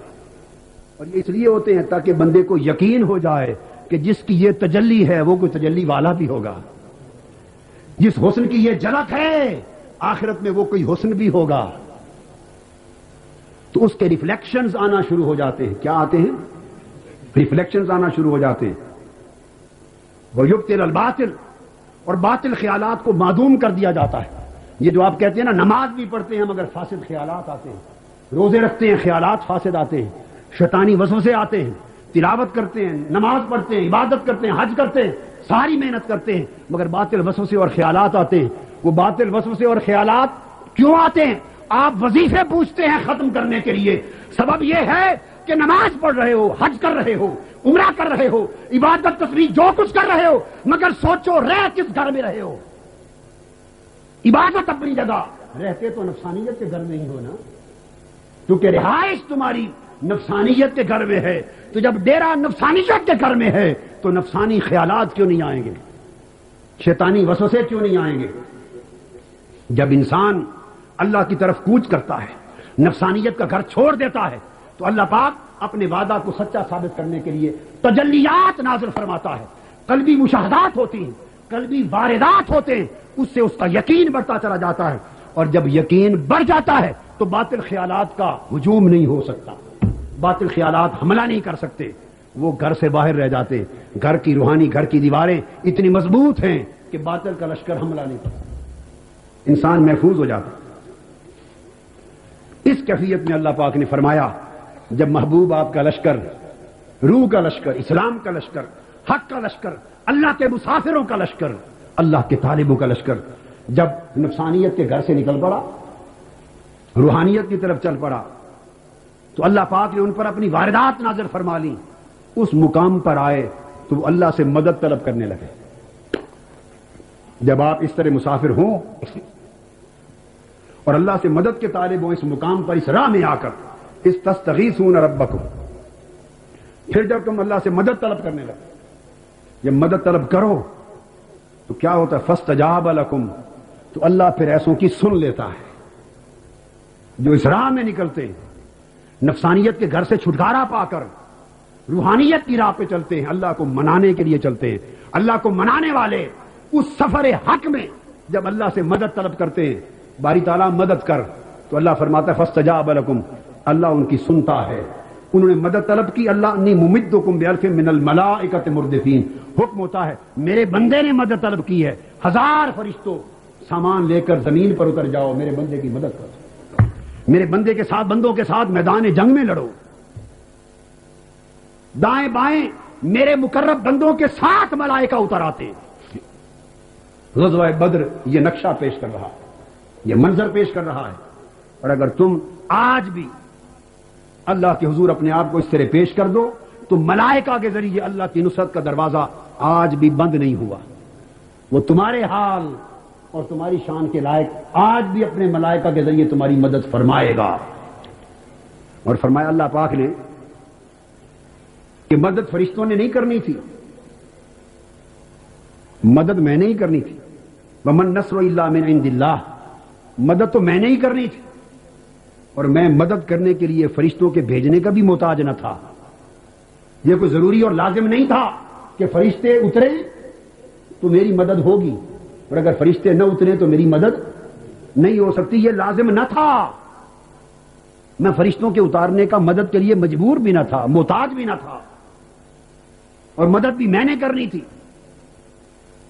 اور یہ اس لیے ہوتے ہیں تاکہ بندے کو یقین ہو جائے کہ جس کی یہ تجلی ہے وہ کوئی تجلی والا بھی ہوگا. جس حسن کی یہ جھلک ہے آخرت میں وہ کوئی حسن بھی ہوگا. تو اس کے ریفلیکشنز آنا شروع ہو جاتے ہیں. کیا آتے ہیں؟ ریفلیکشنز آنا شروع ہو جاتے ہیں. وَيُبْطِلَ الْبَاطِلَ, اور باطل خیالات کو معدوم کر دیا جاتا ہے. یہ جو آپ کہتے ہیں نا نماز بھی پڑھتے ہیں مگر فاسد خیالات آتے ہیں, روزے رکھتے ہیں خیالات فاسد آتے ہیں, شیطانی وسوسے آتے ہیں, تلاوت کرتے ہیں, نماز پڑھتے ہیں, عبادت کرتے ہیں, حج کرتے ہیں, ساری محنت کرتے ہیں, مگر باطل وسوسے اور خیالات آتے ہیں. وہ باطل وسوسے اور خیالات کیوں آتے ہیں؟ آپ وظیفے پوچھتے ہیں ختم کرنے کے لیے, سبب یہ ہے کہ نماز پڑھ رہے ہو, حج کر رہے ہو, عمرہ کر رہے ہو, عبادت تصویر جو کچھ کر رہے ہو, مگر سوچو رہ کس گھر میں رہے ہو. عبادت اپنی جگہ, رہتے تو نفسانیت کے گھر میں ہی ہو نا, کیونکہ رہائش تمہاری نفسانیت کے گھر میں ہے. تو جب ڈیرا نفسانیت کے گھر میں ہے تو نفسانی خیالات کیوں نہیں آئیں گے, شیطانی وسوسے کیوں نہیں آئیں گے؟ جب انسان اللہ کی طرف کوچ کرتا ہے, نفسانیت کا گھر چھوڑ دیتا ہے, تو اللہ پاک اپنے وعدہ کو سچا ثابت کرنے کے لیے تجلیات نازل فرماتا ہے. قلبی مشاہدات ہوتی ہیں, قلبی واردات ہوتے ہیں, اس سے اس کا یقین بڑھتا چلا جاتا ہے. اور جب یقین بڑھ جاتا ہے تو باطل خیالات کا ہجوم نہیں ہو سکتا, باطل خیالات حملہ نہیں کر سکتے, وہ گھر سے باہر رہ جاتے. گھر کی روحانی گھر کی دیواریں اتنی مضبوط ہیں کہ باطل کا لشکر حملہ نہیں کرتا, انسان محفوظ ہو جاتا. اس کیفیت میں اللہ پاک نے فرمایا جب محبوب آپ کا لشکر, روح کا لشکر, اسلام کا لشکر, حق کا لشکر, اللہ کے مسافروں کا لشکر, اللہ کے طالبوں کا لشکر جب نفسانیت کے گھر سے نکل پڑا, روحانیت کی طرف چل پڑا, تو اللہ پاک نے ان پر اپنی واردات نازل فرما لی. اس مقام پر آئے تو وہ اللہ سے مدد طلب کرنے لگے. جب آپ اس طرح مسافر ہوں اور اللہ سے مدد کے طالب ہوں, اس مقام پر, اس راہ میں آ کر, اس تستغیثون ربکم, پھر جب تم اللہ سے مدد طلب کرنے لگے, جب مدد طلب کرو تو کیا ہوتا ہے؟ فاستجاب لکم, تو اللہ پھر ایسوں کی سن لیتا ہے جو اس راہ میں نکلتے ہیں, نفسانیت کے گھر سے چھٹکارا پا کر روحانیت کی راہ پہ چلتے ہیں, اللہ کو منانے کے لیے چلتے ہیں. اللہ کو منانے والے اس سفر حق میں جب اللہ سے مدد طلب کرتے ہیں, باری تعالیٰ مدد کر, تو اللہ فرماتا ہے فاستجاب لکم، اللہ ان کی سنتا ہے، انہوں نے مدد طلب کی، اللہ انی ممدکم بألف من الملائکۃ مردفین، حکم ہوتا ہے میرے بندے نے مدد طلب کی ہے، 1000 فرشتوں سامان لے کر زمین پر اتر جاؤ، میرے بندے کی مدد کرو، میرے بندے کے ساتھ، بندوں کے ساتھ میدان جنگ میں لڑو، دائیں بائیں میرے مقرب بندوں کے ساتھ ملائکہ اتر آتے۔ غزوہ بدر یہ نقشہ پیش کر رہا ہے، یہ منظر پیش کر رہا ہے، اور اگر تم آج بھی اللہ کے حضور اپنے آپ کو اس طرح پیش کر دو تو ملائکہ کے ذریعے اللہ کی نصرت کا دروازہ آج بھی بند نہیں ہوا، وہ تمہارے حال اور تمہاری شان کے لائق آج بھی اپنے ملائکہ کے ذریعے تمہاری مدد فرمائے گا۔ اور فرمایا اللہ پاک نے کہ مدد فرشتوں نے نہیں کرنی تھی، مدد میں نے ہی کرنی تھی، ومن نصر الا من عند اللہ، مدد تو میں نے ہی کرنی تھی، اور میں مدد کرنے کے لیے فرشتوں کے بھیجنے کا بھی محتاج نہ تھا، یہ کوئی ضروری اور لازم نہیں تھا کہ فرشتے اترے تو میری مدد ہوگی، اور اگر فرشتے نہ اترے تو میری مدد نہیں ہو سکتی، یہ لازم نہ تھا، میں فرشتوں کے اتارنے کا مدد کے لیے مجبور بھی نہ تھا، محتاج بھی نہ تھا، اور مدد بھی میں نے کرنی تھی۔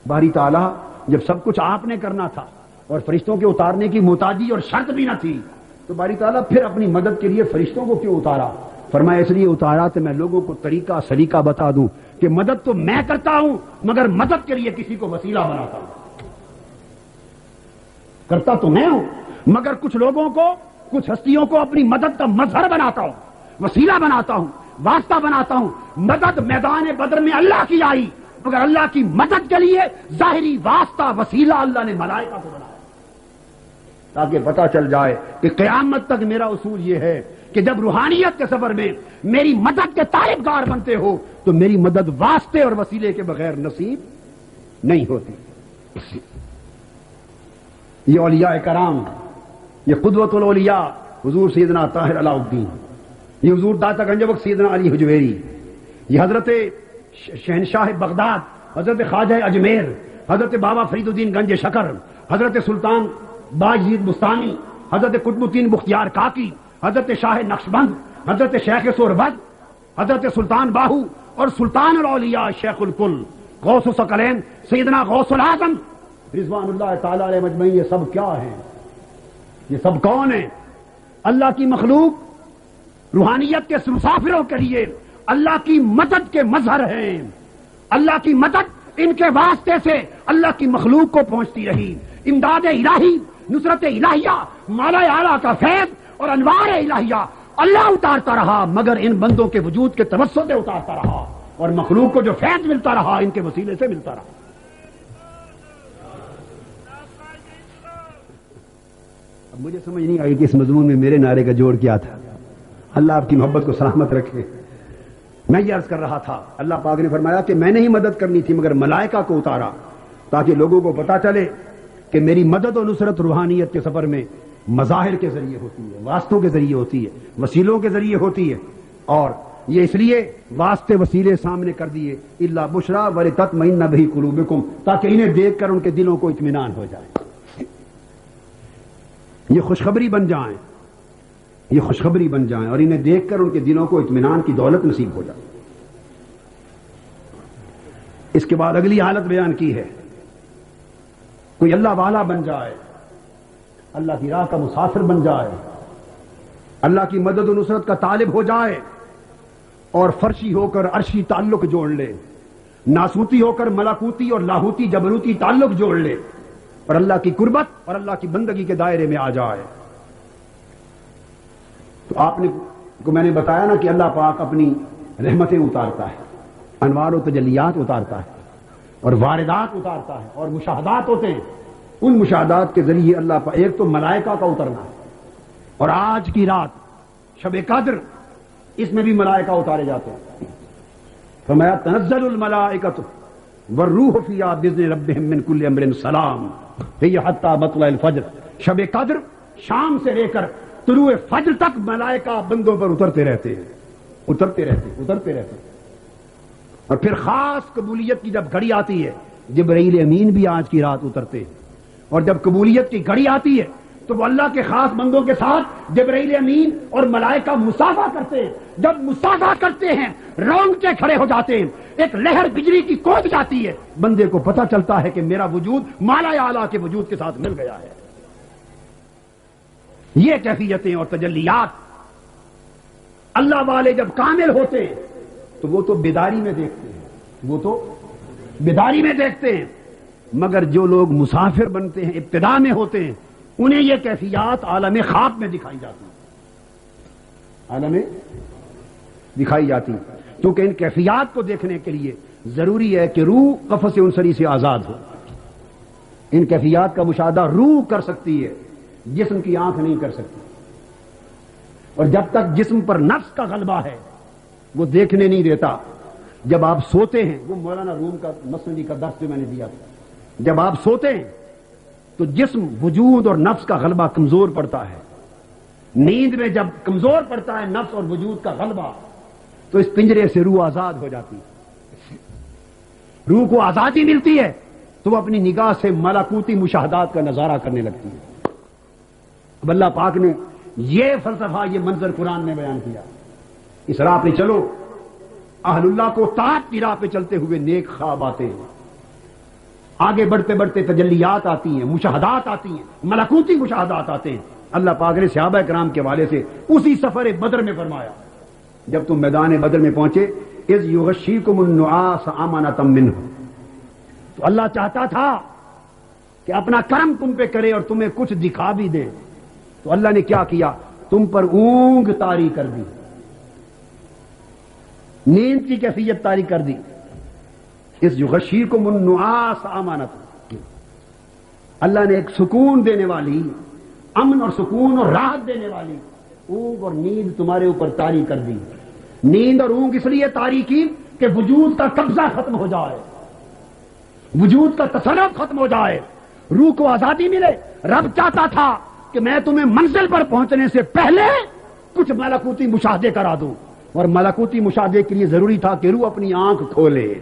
باری تعالیٰ جب سب کچھ آپ نے کرنا تھا اور فرشتوں کے اتارنے کی محتاجی اور شرط بھی نہ تھی تو باری تعالیٰ پھر اپنی مدد کے لیے فرشتوں کو کیوں اتارا؟ فرمایا اس لیے اتارا کہ میں لوگوں کو طریقہ سلیقہ بتا دوں کہ مدد تو میں کرتا ہوں مگر مدد کے لیے کسی کو وسیلہ بناتا ہوں، کرتا تو میں ہوں مگر کچھ لوگوں کو، کچھ ہستیوں کو اپنی مدد کا مظہر بناتا ہوں، وسیلہ بناتا ہوں، واسطہ بناتا ہوں۔ مدد میدان بدر میں اللہ کی آئی مگر اللہ کی مدد کے لیے ظاہری واسطہ وسیلہ اللہ نے ملائکہ کو بنایا، تاکہ پتہ چل جائے کہ قیامت تک میرا اصول یہ ہے کہ جب روحانیت کے سفر میں میری مدد کے طالبگار بنتے ہو تو میری مدد واسطے اور وسیلے کے بغیر نصیب نہیں ہوتی۔ یہ اولیاء کرام، یہ قدوۃ الاولیاء حضور سیدنا طاہر علاء الدین، یہ حضور داتا گنج بخش سیدنا علی حجویری، یہ حضرت شہنشاہ بغداد، حضرت خواجہ اجمیر، حضرت بابا فرید الدین گنج شکر، حضرت سلطان باجید بستانی، حضرت قطب الدین بختیار کاکی، حضرت شاہ نقشبند، حضرت شیخ سوربد، حضرت سلطان باہو اور سلطان الاولیاء شیخ الکل غوث الثقلین سیدنا غوث العظم رضوان اللہ تعالی علیہ مجمعین، یہ سب کیا ہیں؟ یہ سب کون ہیں؟ اللہ کی مخلوق، روحانیت کے مسافروں کے لیے اللہ کی مدد کے مظہر ہیں۔ اللہ کی مدد ان کے واسطے سے اللہ کی مخلوق کو پہنچتی رہی، امداد الہی، نصرت الہیہ، مالا اعلیٰ کا فیض اور انوار الہیہ اللہ اتارتا رہا مگر ان بندوں کے وجود کے توسط سے اتارتا رہا، اور مخلوق کو جو فیض ملتا رہا ان کے وسیلے سے ملتا رہا۔ اب مجھے سمجھ نہیں آئی کہ اس مضمون میں میرے نعرے کا جوڑ کیا تھا۔ اللہ آپ کی محبت کو سلامت رکھے۔ میں یہ عرض کر رہا تھا، اللہ پاک نے فرمایا کہ میں نے ہی مدد کرنی تھی مگر ملائکہ کو اتارا تاکہ لوگوں کو پتا چلے کہ میری مدد و نصرت روحانیت کے سفر میں مظاہر کے ذریعے ہوتی ہے، واسطوں کے ذریعے ہوتی ہے، وسیلوں کے ذریعے ہوتی ہے، اور یہ اس لیے واسطے وسیلے سامنے کر دیے الا بشرا ولتطمئن بہ قلوبکم، تاکہ انہیں دیکھ کر ان کے دلوں کو اطمینان ہو جائے، یہ خوشخبری بن جائیں، یہ خوشخبری بن جائیں، اور انہیں دیکھ کر ان کے دلوں کو اطمینان کی دولت نصیب ہو جائے۔ اس کے بعد اگلی حالت بیان کی ہے، کوئی اللہ والا بن جائے، اللہ کی راہ کا مسافر بن جائے، اللہ کی مدد و نصرت کا طالب ہو جائے، اور فرشی ہو کر عرشی تعلق جوڑ لے، ناسوتی ہو کر ملکوتی اور لاہوتی جبروتی تعلق جوڑ لے، اور اللہ کی قربت اور اللہ کی بندگی کے دائرے میں آ جائے۔ تو آپ نے کو میں نے بتایا نا کہ اللہ پاک اپنی رحمتیں اتارتا ہے، انوار و تجلیات اتارتا ہے، اور واردات اتارتا ہے، اور مشاہدات ہوتے ہیں، ان مشاہدات کے ذریعے اللہ پاک، ایک تو ملائکہ کا اترنا ہے، اور آج کی رات شب قدر اس میں بھی ملائکہ اتارے جاتے ہیں۔ فرمایا تنزل الملائکۃ والروح فیہا باذن ربہم من کل امر سلام ہی حتی مطلع الفجر، شب قدر شام سے لے کر طلوع فجر تک ملائکہ بندوں پر اترتے رہتے ہیں، اترتے رہتے ہیں، اور پھر خاص قبولیت کی جب گھڑی آتی ہے جبرائیل امین بھی آج کی رات اترتے ہیں، اور جب قبولیت کی گھڑی آتی ہے تو وہ اللہ کے خاص بندوں کے ساتھ جبرائیل امین اور ملائکہ مصافحہ کرتے ہیں. جب مصافحہ کرتے ہیں رونگٹے کھڑے ہو جاتے ہیں, ایک لہر بجلی کی کود جاتی ہے, بندے کو پتہ چلتا ہے کہ میرا وجود مالا اعلیٰ کے وجود کے ساتھ مل گیا ہے. یہ کیفیتیں اور تجلیات اللہ والے جب کامل ہوتے ہیں تو وہ تو بیداری میں دیکھتے ہیں, وہ تو بیداری میں دیکھتے ہیں. مگر جو لوگ مسافر بنتے ہیں, ابتدا میں ہوتے ہیں, انہیں یہ کیفیات عالم خواب میں دکھائی جاتی ہیں, عالم دکھائی جاتی ہیں. کیونکہ ان کیفیات کو دیکھنے کے لیے ضروری ہے کہ روح قفس عنصری سے آزاد ہو. ان کیفیات کا مشاہدہ روح کر سکتی ہے, جسم کی آنکھ نہیں کر سکتی. اور جب تک جسم پر نفس کا غلبہ ہے وہ دیکھنے نہیں دیتا. جب آپ سوتے ہیں, وہ مولانا روم کا مسندی کا درس جو میں نے دیا تھا, جب آپ سوتے ہیں تو جسم, وجود اور نفس کا غلبہ کمزور پڑتا ہے. نیند میں جب کمزور پڑتا ہے نفس اور وجود کا غلبہ تو اس پنجرے سے روح آزاد ہو جاتی ہے. روح کو آزادی ملتی ہے تو وہ اپنی نگاہ سے ملکوتی مشاہدات کا نظارہ کرنے لگتی ہے. اب اللہ پاک نے یہ فلسفہ, یہ منظر قرآن میں بیان کیا. اس راہ پہ چلو, اہل اللہ کو طاعت کی راہ پہ چلتے ہوئے نیک خواب آتے ہیں, آگے بڑھتے بڑھتے تجلیات آتی ہیں, مشاہدات آتی ہیں, ملکوتی مشاہدات آتے ہیں. اللہ پاک نے صحابہ کرام کے حوالے سے اسی سفر بدر میں فرمایا, جب تم میدان بدر میں پہنچے, اذ یغشیکم النعاس امانۃ منہ, تو اللہ چاہتا تھا کہ اپنا کرم تم پہ کرے اور تمہیں کچھ دکھا بھی دے. تو اللہ نے کیا کیا, تم پر اونگ طاری کر دی, نیند کی کیفیت طاری کر دی. اس یغشیکم النعاس امانۃ, اللہ نے ایک سکون دینے والی, امن اور سکون اور راحت دینے والی اونگ اور نیند تمہارے اوپر طاری کر دی. نیند اور اونگ اس لیے طاری کی کہ وجود کا قبضہ ختم ہو جائے, وجود کا تصرف ختم ہو جائے, روح کو آزادی ملے. رب چاہتا تھا کہ میں تمہیں منزل پر پہنچنے سے پہلے کچھ ملکوتی مشاہدے کرا دوں, اور ملکوتی مشاہدے کے لیے ضروری تھا کہ روح اپنی آنکھ کھولے,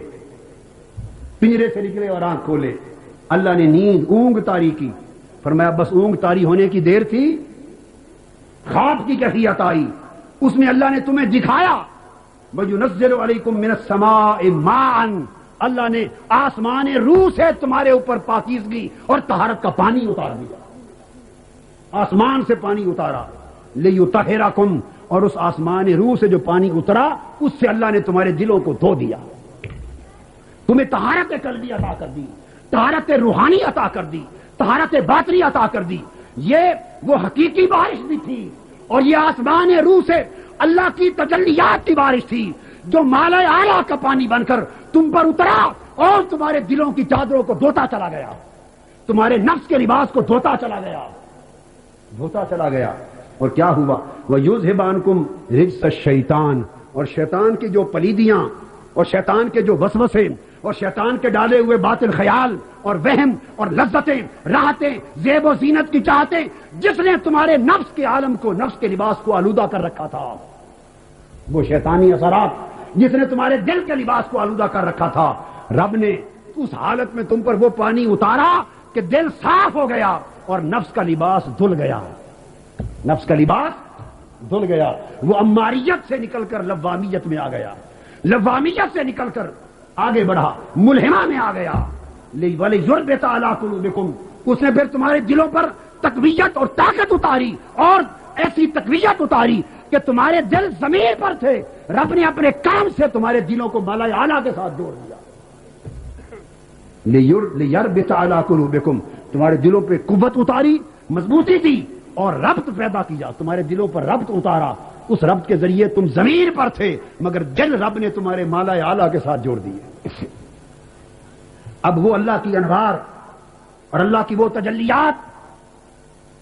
پنجرے سے نکلے اور آنکھ کھولے. اللہ نے نیند اونگ طاری کی. فرمایا بس اونگ طاری ہونے کی دیر تھی, خواب کی کیفیت آئی, اس میں اللہ نے تمہیں دکھایا وَيُنَزِّلُ عَلَيْكُم مِّنَ السَّمَاءِ مَاءً, اللہ نے آسمان روح سے تمہارے اوپر پاکیزگی اور طہارت کا پانی اتار دیا. آسمان سے پانی اتارا, لِيُطَهِّرَكُمْ, اور اس آسمان روح سے جو پانی اترا اس سے اللہ نے تمہارے دلوں کو دھو دیا, تمہیں طہارت قلبی عطا کر دی, طہارت روحانی عطا کر دی, طہارت باطنی عطا کر دی. یہ وہ حقیقی بارش بھی تھی, اور یہ آسمان روح سے اللہ کی تجلیات کی بارش تھی جو مالا اعلیٰ کا پانی بن کر تم پر اترا اور تمہارے دلوں کی چادروں کو دھوتا چلا گیا, تمہارے نفس کے لباس کو دھوتا چلا گیا, دھوتا چلا گیا. اور کیا ہوا, وَيُذْهِبْ عَنْكُمْ رِجْسَ الشَّيْطَانِ, اور شیطان کی جو پلیدیاں اور شیطان کے جو وسوسے اور شیطان کے ڈالے ہوئے باطل خیال اور وہم اور لذتیں, راحتیں, زیب و زینت کی چاہتیں, جس نے تمہارے نفس کے عالم کو, نفس کے لباس کو آلودہ کر رکھا تھا, وہ شیطانی اثرات جس نے تمہارے دل کے لباس کو آلودہ کر رکھا تھا, رب نے اس حالت میں تم پر وہ پانی اتارا کہ دل صاف ہو گیا اور نفس کا لباس دھل گیا, نفس کا لباس دھل گیا. وہ اماریت سے نکل کر لوامیت میں آ گیا, لوامیت سے نکل کر آگے بڑھا, ملہمہ میں آ گیا. وَلِيُرْبِطَ عَلَىٰ قُلُوبِكُمْ, اس نے پھر تمہارے دلوں پر تقویت اور طاقت اتاری, اور ایسی تقویت اتاری کہ تمہارے دل زمین پر تھے, رب نے اپنے کام سے تمہارے دلوں کو مالا اعلیٰ کے ساتھ جوڑ دیا. لِيُرْبِطَ عَلَىٰ قُلُوبِكُمْ, تمہارے دلوں پہ قوت اتاری, مضبوطی دی, اور ربط پیدا کیا, تمہارے دلوں پر ربط اتارا. اس ربط کے ذریعے تم زمین پر تھے مگر دل رب نے تمہارے مالا اعلیٰ کے ساتھ جوڑ دیے. اب وہ اللہ کی انوار اور اللہ کی وہ تجلیات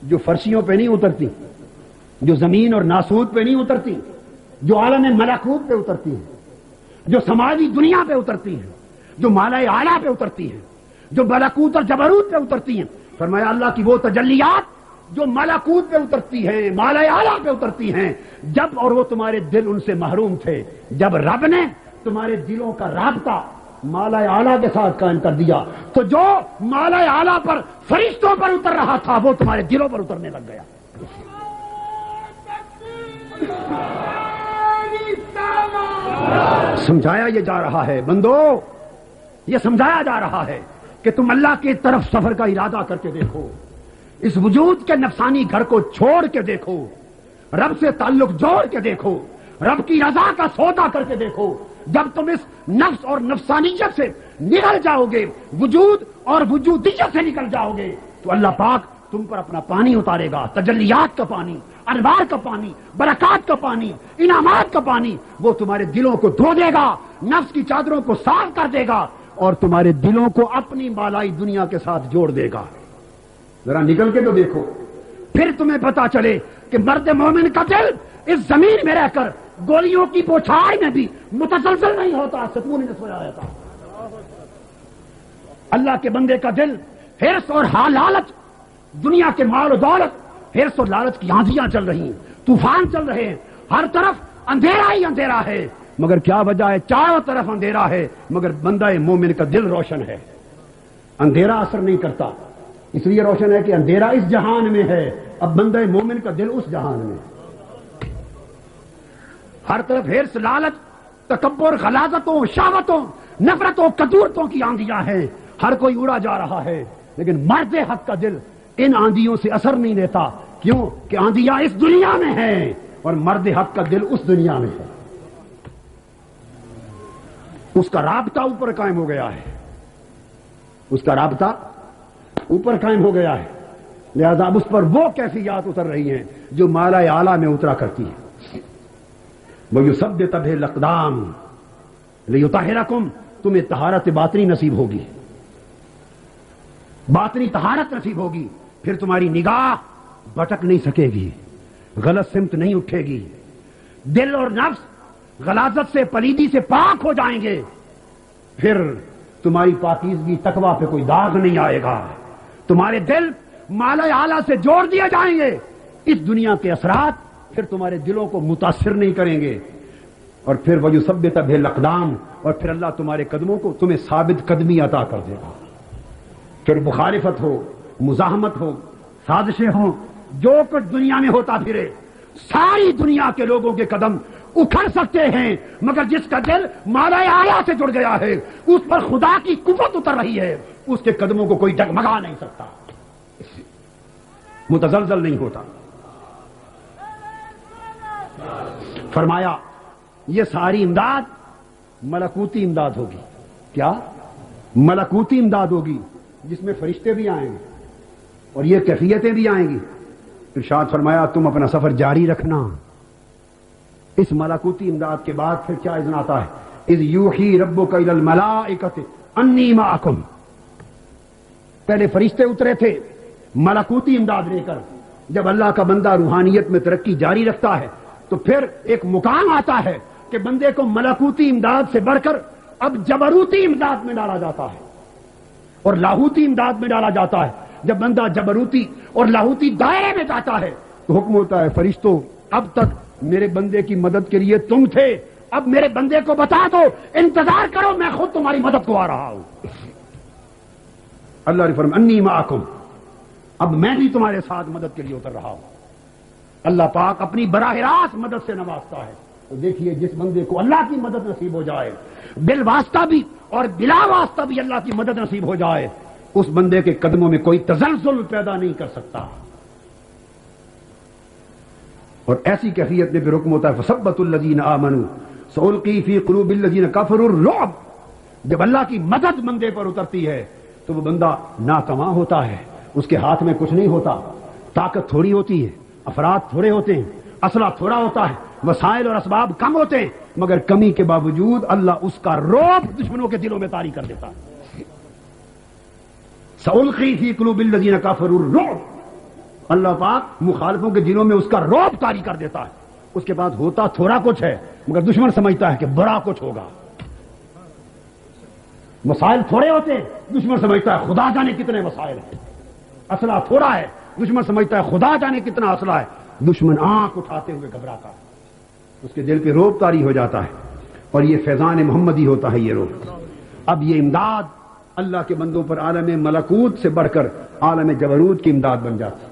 جو فرشیوں پہ نہیں اترتی, جو زمین اور ناسوت پہ نہیں اترتی, جو عالم ملکوت پہ اترتی ہیں, جو سماجی دنیا پہ اترتی ہیں, جو مالا اعلیٰ پہ اترتی ہیں, جو ملکوت اور جبروت پہ اترتی ہیں. فرمایا اللہ کی وہ تجلیات جو ملکوت پہ اترتی ہیں, مالا اعلیٰ پہ اترتی ہیں, جب, اور وہ تمہارے دل ان سے محروم تھے, جب رب نے تمہارے دلوں کا رابطہ مالا اعلیٰ کے ساتھ قائم کر دیا، تو جو مالا اعلیٰ پر فرشتوں پر اتر رہا تھا وہ تمہارے دلوں پر اترنے لگ گیا۔ سمجھایا یہ جا رہا ہے بندو، یہ سمجھایا جا رہا ہے کہ تم اللہ کی طرف سفر کا ارادہ کر کے دیکھو، اس وجود کے نفسانی گھر کو چھوڑ کے دیکھو، رب سے تعلق جوڑ کے دیکھو، رب کی رضا کا سودا کر کے دیکھو۔ جب تم اس نفس اور نفسانیت سے نکل جاؤ گے، وجود اور وجودیت سے نکل جاؤ گے، تو اللہ پاک تم پر اپنا پانی اتارے گا، تجلیات کا پانی، انوار کا پانی، برکات کا پانی، انعامات کا پانی، وہ تمہارے دلوں کو دھو دے گا، نفس کی چادروں کو صاف کر دے گا اور تمہارے دلوں کو اپنی بالائی دنیا کے ساتھ جوڑ دے گا۔ ذرا نکل کے تو دیکھو، پھر تمہیں پتا چلے کہ مرد مومن کا دل اس زمین میں رہ کر گولیوں کی بوچھاڑ میں بھی متزلزل نہیں ہوتا، سکون سے سویا رہتا۔ اللہ کے بندے کا دل حرص اور لالچ، دنیا کے مال و دولت، حرص اور لالچ کی آندھیاں چل رہی ہیں، طوفان چل رہے ہیں، ہر طرف اندھیرا ہی اندھیرا ہے، مگر کیا وجہ ہے؟ چاروں طرف اندھیرا ہے، مگر بندہ مومن کا دل روشن ہے، اندھیرا اثر نہیں کرتا، اس لیے روشن ہے کہ اندھیرا اس جہان میں ہے، اب بندہ مومن کا دل اس جہان میں۔ ہر طرف حرص، لالچ، تکبر، غلاظتوں، شہوتوں، نفرتوں، کدورتوں کی آندھیاں ہیں، ہر کوئی اڑا جا رہا ہے، لیکن مرد حق کا دل ان آندھیوں سے اثر نہیں لیتا، کیوں کہ آندھیاں اس دنیا میں ہیں اور مرد حق کا دل اس دنیا میں ہے، اس کا رابطہ اوپر قائم ہو گیا ہے، اس کا رابطہ اوپر قائم ہو گیا ہے، لہذا اب اس پر وہ کیفیات اتر رہی ہیں جو مالا اعلیٰ میں اترا کرتی ہیں۔ وَيُثَبِّتَ بِهِ الْأَقْدَامَ لِيُطَهِّرَكُمْ، تمہیں طہارت باطنی نصیب ہوگی، باطنی طہارت نصیب ہوگی، پھر تمہاری نگاہ بھٹک نہیں سکے گی، غلط سمت نہیں اٹھے گی، دل اور نفس غلاظت سے، پلیدی سے پاک ہو جائیں گے، پھر تمہاری پاکیزگی تقویٰ پہ کوئی داغ نہیں آئے گا، تمہارے دل مالا اعلیٰ سے جوڑ دیے جائیں گے، اس دنیا کے اثرات پھر تمہارے دلوں کو متاثر نہیں کریں گے، اور پھر وَيُثَبِّتَ بِهِ الْأَقْدَامَ، اور پھر اللہ تمہارے قدموں کو تمہیں ثابت قدمی عطا کر دے گا، پھر مخالفت ہو، مزاحمت ہو، سازشیں ہوں، جو کچھ دنیا میں ہوتا پھرے، ساری دنیا کے لوگوں کے قدم اکھڑ سکتے ہیں، مگر جس کا دل مالا اعلیٰ سے جڑ گیا ہے، اس پر خدا کی قوت اتر رہی ہے، اس کے قدموں کو کوئی ڈگمگا نہیں سکتا، متزلزل نہیں ہوتا۔ فرمایا یہ ساری امداد ملکوتی امداد ہوگی، کیا؟ ملکوتی امداد ہوگی، جس میں فرشتے بھی آئیں گے اور یہ کیفیتیں بھی آئیں گی۔ ارشاد فرمایا تم اپنا سفر جاری رکھنا۔ اس ملکوتی امداد کے بعد پھر کیا اذن آتا ہے؟ اذ یوحی ربک الی الملائکۃ انی معکم، پہلے فرشتے اترے تھے ملکوتی امداد لے کر، جب اللہ کا بندہ روحانیت میں ترقی جاری رکھتا ہے تو پھر ایک مقام آتا ہے کہ بندے کو ملکوتی امداد سے بڑھ کر اب جبروتی امداد میں ڈالا جاتا ہے اور لاہوتی امداد میں ڈالا جاتا ہے۔ جب بندہ جبروتی اور لاہوتی دائرے میں جاتا ہے تو حکم ہوتا ہے فرشتوں اب تک میرے بندے کی مدد کے لیے تم تھے، اب میرے بندے کو بتا دو، انتظار کرو، میں خود تمہاری مدد کو آ رہا ہوں۔ اللہ نے فرمایا انی معکم، اب میں بھی تمہارے ساتھ مدد کے لیے اتر رہا ہوں۔ اللہ پاک اپنی براہ راست مدد سے نوازتا ہے، تو دیکھیے جس بندے کو اللہ کی مدد نصیب ہو جائے، بالواسطہ بھی اور بلا واسطہ بھی اللہ کی مدد نصیب ہو جائے، اس بندے کے قدموں میں کوئی تزلزل پیدا نہیں کر سکتا، اور ایسی کیفیت میں پھر حکم ہوتا ہے فَثَبَّتُوا الَّذِينَ آمَنُوا سَأُلْقِي فِي قُلُوبِ الَّذِينَ كَفَرُوا الرُّعْبَ، جب اللہ کی مدد بندے پر اترتی ہے تو وہ بندہ ناکاواں ہوتا ہے، اس کے ہاتھ میں کچھ نہیں ہوتا، طاقت تھوڑی ہوتی ہے، افراد تھوڑے ہوتے ہیں، اسلحہ تھوڑا ہوتا ہے، وسائل اور اسباب کم ہوتے ہیں، مگر کمی کے باوجود اللہ اس کا رعب دشمنوں کے دلوں میں طاری کر دیتا ہے۔ سألقی فی قلوب الذین کفروا الرعب، اللہ پاک مخالفوں کے دلوں میں اس کا رعب طاری کر دیتا ہے، اس کے بعد ہوتا تھوڑا کچھ ہے مگر دشمن سمجھتا ہے کہ بڑا کچھ ہوگا، وسائل تھوڑے ہوتے ہیں، دشمن سمجھتا ہے خدا جانے کتنے وسائل ہیں، اسلحہ تھوڑا ہے، دشمن سمجھتا ہے خدا جانے کتنا اسلحہ ہے، دشمن آنکھ اٹھاتے ہوئے گھبراتا ہے، اس کے دل پہ رعب طاری ہو جاتا ہے، اور یہ فیضان محمدی ہوتا ہے یہ رعب۔ اب یہ امداد اللہ کے بندوں پر عالم ملکوت سے بڑھ کر عالم جبروت کی امداد بن جاتی،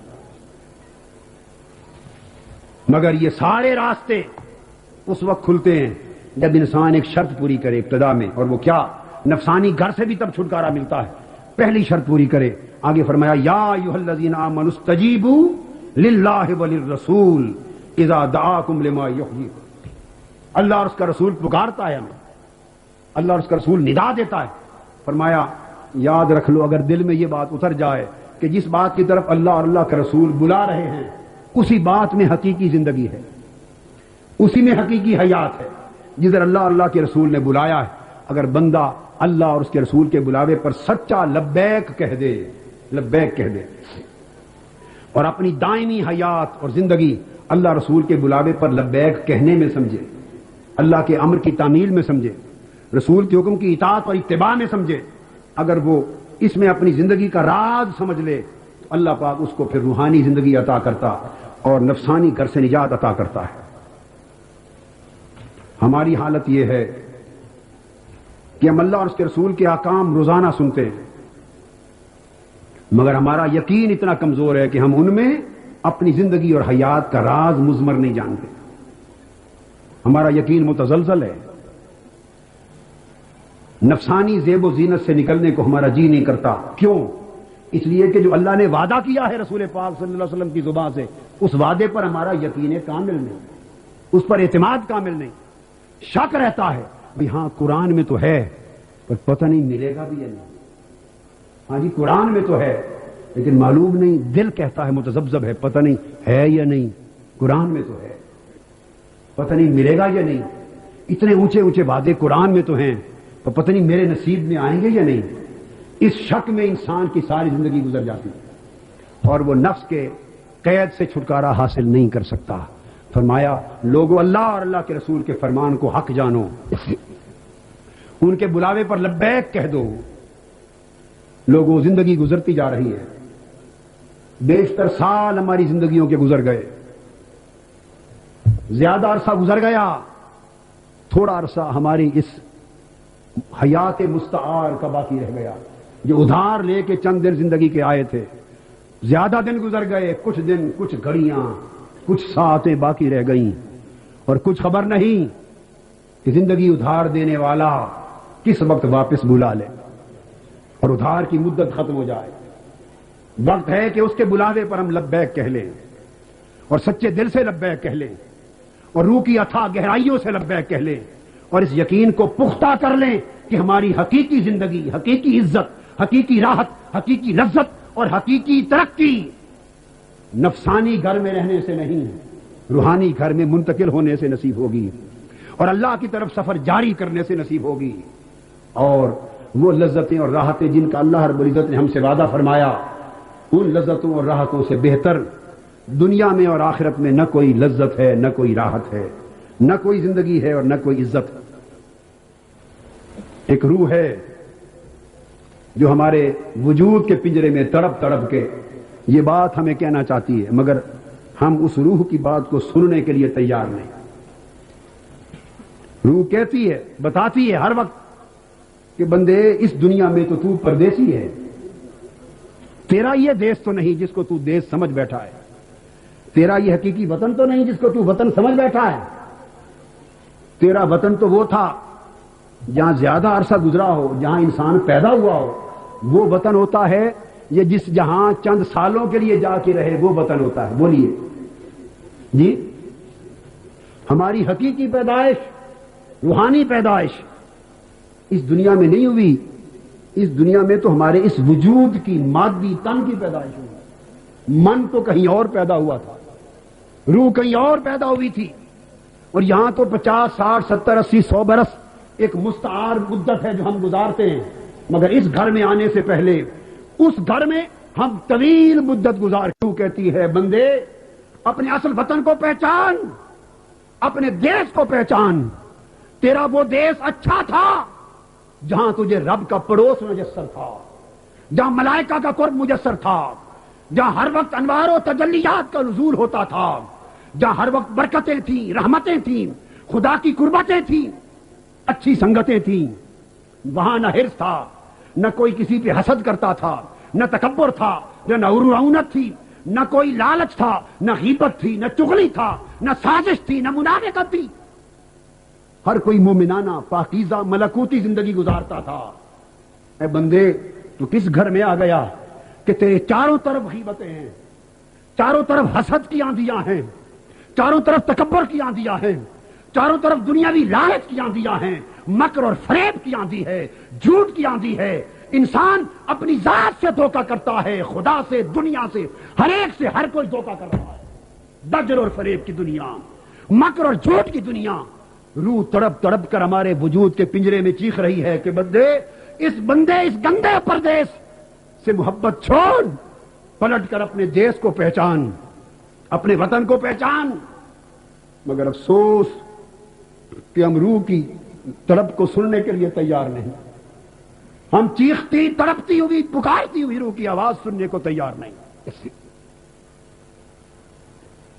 مگر یہ سارے راستے اس وقت کھلتے ہیں جب انسان ایک شرط پوری کرے ابتدا میں، اور وہ کیا؟ نفسانی گھر سے بھی تب چھٹکارا ملتا ہے، پہلی شرط پوری کرے۔ آگے فرمایا یا ایھا الذین آمنوا استجیبوا للہ وللرسول اذا دعاکم لما یحییکم۔ اللہ اور اس کا رسول پکارتا ہے ہمیں، اللہ اور اس کا رسول ندا دیتا ہے۔ فرمایا یاد رکھ لو، اگر دل میں یہ بات اتر جائے کہ جس بات کی طرف اللہ اور اللہ کا رسول بلا رہے ہیں اسی بات میں حقیقی زندگی ہے، اسی میں حقیقی حیات ہے، جدھر اللہ اور اللہ کے رسول نے بلایا ہے، اگر بندہ اللہ اور اس کے رسول کے بلاوے پر سچا لبیک کہہ دے، لبیک کہہ دے، اور اپنی دائمی حیات اور زندگی اللہ رسول کے بلاوے پر لبیک کہنے میں سمجھے، اللہ کے امر کی تعمیل میں سمجھے، رسول کے حکم کی اطاعت اور اتباع میں سمجھے، اگر وہ اس میں اپنی زندگی کا راز سمجھ لے تو اللہ پاک اس کو پھر روحانی زندگی عطا کرتا اور نفسانی گھر سے نجات عطا کرتا ہے۔ ہماری حالت یہ ہے کہ ہم اللہ اور اس کے رسول کے احکام روزانہ سنتے ہیں، مگر ہمارا یقین اتنا کمزور ہے کہ ہم ان میں اپنی زندگی اور حیات کا راز مضمر نہیں جانتے، ہمارا یقین متزلزل ہے، نفسانی زیب و زینت سے نکلنے کو ہمارا جی نہیں کرتا۔ کیوں؟ اس لیے کہ جو اللہ نے وعدہ کیا ہے رسول پاک صلی اللہ علیہ وسلم کی زبان سے، اس وعدے پر ہمارا یقین کامل نہیں، اس پر اعتماد کامل نہیں، شک رہتا ہے بھئی ہاں قرآن میں تو ہے پر پتہ نہیں ملے گا بھی یا نہیں، ہاں جی قرآن میں تو ہے لیکن معلوم نہیں، دل کہتا ہے متذبذب ہے، پتہ نہیں ہے یا نہیں، قرآن میں تو ہے پتہ نہیں ملے گا یا نہیں، اتنے اونچے اونچے وعدے قرآن میں تو ہیں پر پتہ نہیں میرے نصیب میں آئیں گے یا نہیں۔ اس شک میں انسان کی ساری زندگی گزر جاتی ہے اور وہ نفس کے قید سے چھٹکارا حاصل نہیں کر سکتا۔ فرمایا لوگو اللہ اور اللہ کے رسول کے فرمان کو حق جانو، ان کے بلاوے پر لبیک کہہ دو۔ لوگوں زندگی گزرتی جا رہی ہے، بیشتر سال ہماری زندگیوں کے گزر گئے، زیادہ عرصہ گزر گیا، تھوڑا عرصہ ہماری اس حیات مستعار کا باقی رہ گیا، جو ادھار لے کے چند دن زندگی کے آئے تھے، زیادہ دن گزر گئے، کچھ دن، کچھ گھڑیاں، کچھ ساعتیں باقی رہ گئیں، اور کچھ خبر نہیں کہ زندگی ادھار دینے والا کس وقت واپس بلا لے اور ادھار کی مدت ختم ہو جائے۔ وقت ہے کہ اس کے بلاوے پر ہم لبیک کہہ لیں اور سچے دل سے لبیک کہہ لیں اور روح کی اتھاہ گہرائیوں سے لبیک کہہ لیں اور اس یقین کو پختہ کر لیں کہ ہماری حقیقی زندگی، حقیقی عزت، حقیقی راحت، حقیقی لذت اور حقیقی ترقی نفسانی گھر میں رہنے سے نہیں، روحانی گھر میں منتقل ہونے سے نصیب ہوگی اور اللہ کی طرف سفر جاری کرنے سے نصیب ہوگی، اور وہ لذتیں اور راحتیں جن کا اللہ رب العزت نے ہم سے وعدہ فرمایا، ان لذتوں اور راحتوں سے بہتر دنیا میں اور آخرت میں نہ کوئی لذت ہے، نہ کوئی راحت ہے، نہ کوئی زندگی ہے اور نہ کوئی عزت۔ ایک روح ہے جو ہمارے وجود کے پنجرے میں تڑپ تڑپ کے یہ بات ہمیں کہنا چاہتی ہے، مگر ہم اس روح کی بات کو سننے کے لیے تیار نہیں۔ روح کہتی ہے، بتاتی ہے ہر وقت کہ بندے اس دنیا میں تو پردیسی ہے، تیرا یہ دیس تو نہیں جس کو تو دیس سمجھ بیٹھا ہے، تیرا یہ حقیقی وطن تو نہیں جس کو تو وطن سمجھ بیٹھا ہے، تیرا وطن تو وہ تھا جہاں زیادہ عرصہ گزرا ہو، جہاں انسان پیدا ہوا ہو، وہ وطن ہوتا ہے، یہ جس جہاں چند سالوں کے لیے جا کے رہے وہ وطن ہوتا ہے۔ بولیے جی، ہماری حقیقی پیدائش، روحانی پیدائش اس دنیا میں نہیں ہوئی، اس دنیا میں تو ہمارے اس وجود کی مادی تن کی پیدائش ہوئی، من تو کہیں اور پیدا ہوا تھا، روح کہیں اور پیدا ہوئی تھی، اور یہاں تو 50 60 70 80 100 برس ایک مستعار مدت ہے جو ہم گزارتے ہیں، مگر اس گھر میں آنے سے پہلے اس گھر میں ہم طویل مدت گزار۔ کیوں کہتی ہے بندے اپنے اصل وطن کو پہچان، اپنے دیس کو پہچان، تیرا وہ دیس اچھا تھا جہاں تجھے رب کا پڑوس میسر تھا، جہاں ملائکہ کا قرب میسر تھا، جہاں ہر وقت انوار و تجلیات کا نزول ہوتا تھا، جہاں ہر وقت برکتیں تھیں، رحمتیں تھیں، خدا کی قربتیں تھیں، اچھی سنگتیں تھیں، وہاں نہ ہرس تھا، نہ کوئی کسی پہ حسد کرتا تھا، نہ تکبر تھا، نہ رعونت تھی، نہ کوئی لالچ تھا، نہ غیبت تھی، نہ چغلی تھا، نہ سازش تھی، نہ منافقت تھی۔ ہر کوئی مومنانہ پاکیزہ ملکوتی زندگی گزارتا تھا۔ اے بندے، تو کس گھر میں آ گیا کہ تیرے چاروں طرف غیبتیں ہیں، چاروں طرف حسد کی آندیاں ہیں، چاروں طرف تکبر کی آندیاں ہیں، چاروں طرف دنیاوی لالچ کی آندیاں ہیں، مکر اور فریب کی آندھی ہے، جھوٹ کی آندھی ہے۔ انسان اپنی ذات سے دھوکہ کرتا ہے، خدا سے، دنیا سے، ہر ایک سے ہر کوئی دھوکہ کر رہا ہے۔ دجل اور فریب کی دنیا، مکر اور جھوٹ کی دنیا۔ روح تڑپ تڑپ کر ہمارے وجود کے پنجرے میں چیخ رہی ہے کہ اس گندے پردیس سے محبت چھوڑ، پلٹ کر اپنے دیس کو پہچان، اپنے وطن کو پہچان۔ مگر افسوس کہ ہم روح کی تڑپ کو سننے کے لیے تیار نہیں، ہم چیختی تڑپتی ہوئی پکارتی ہوئی روح کی آواز سننے کو تیار نہیں۔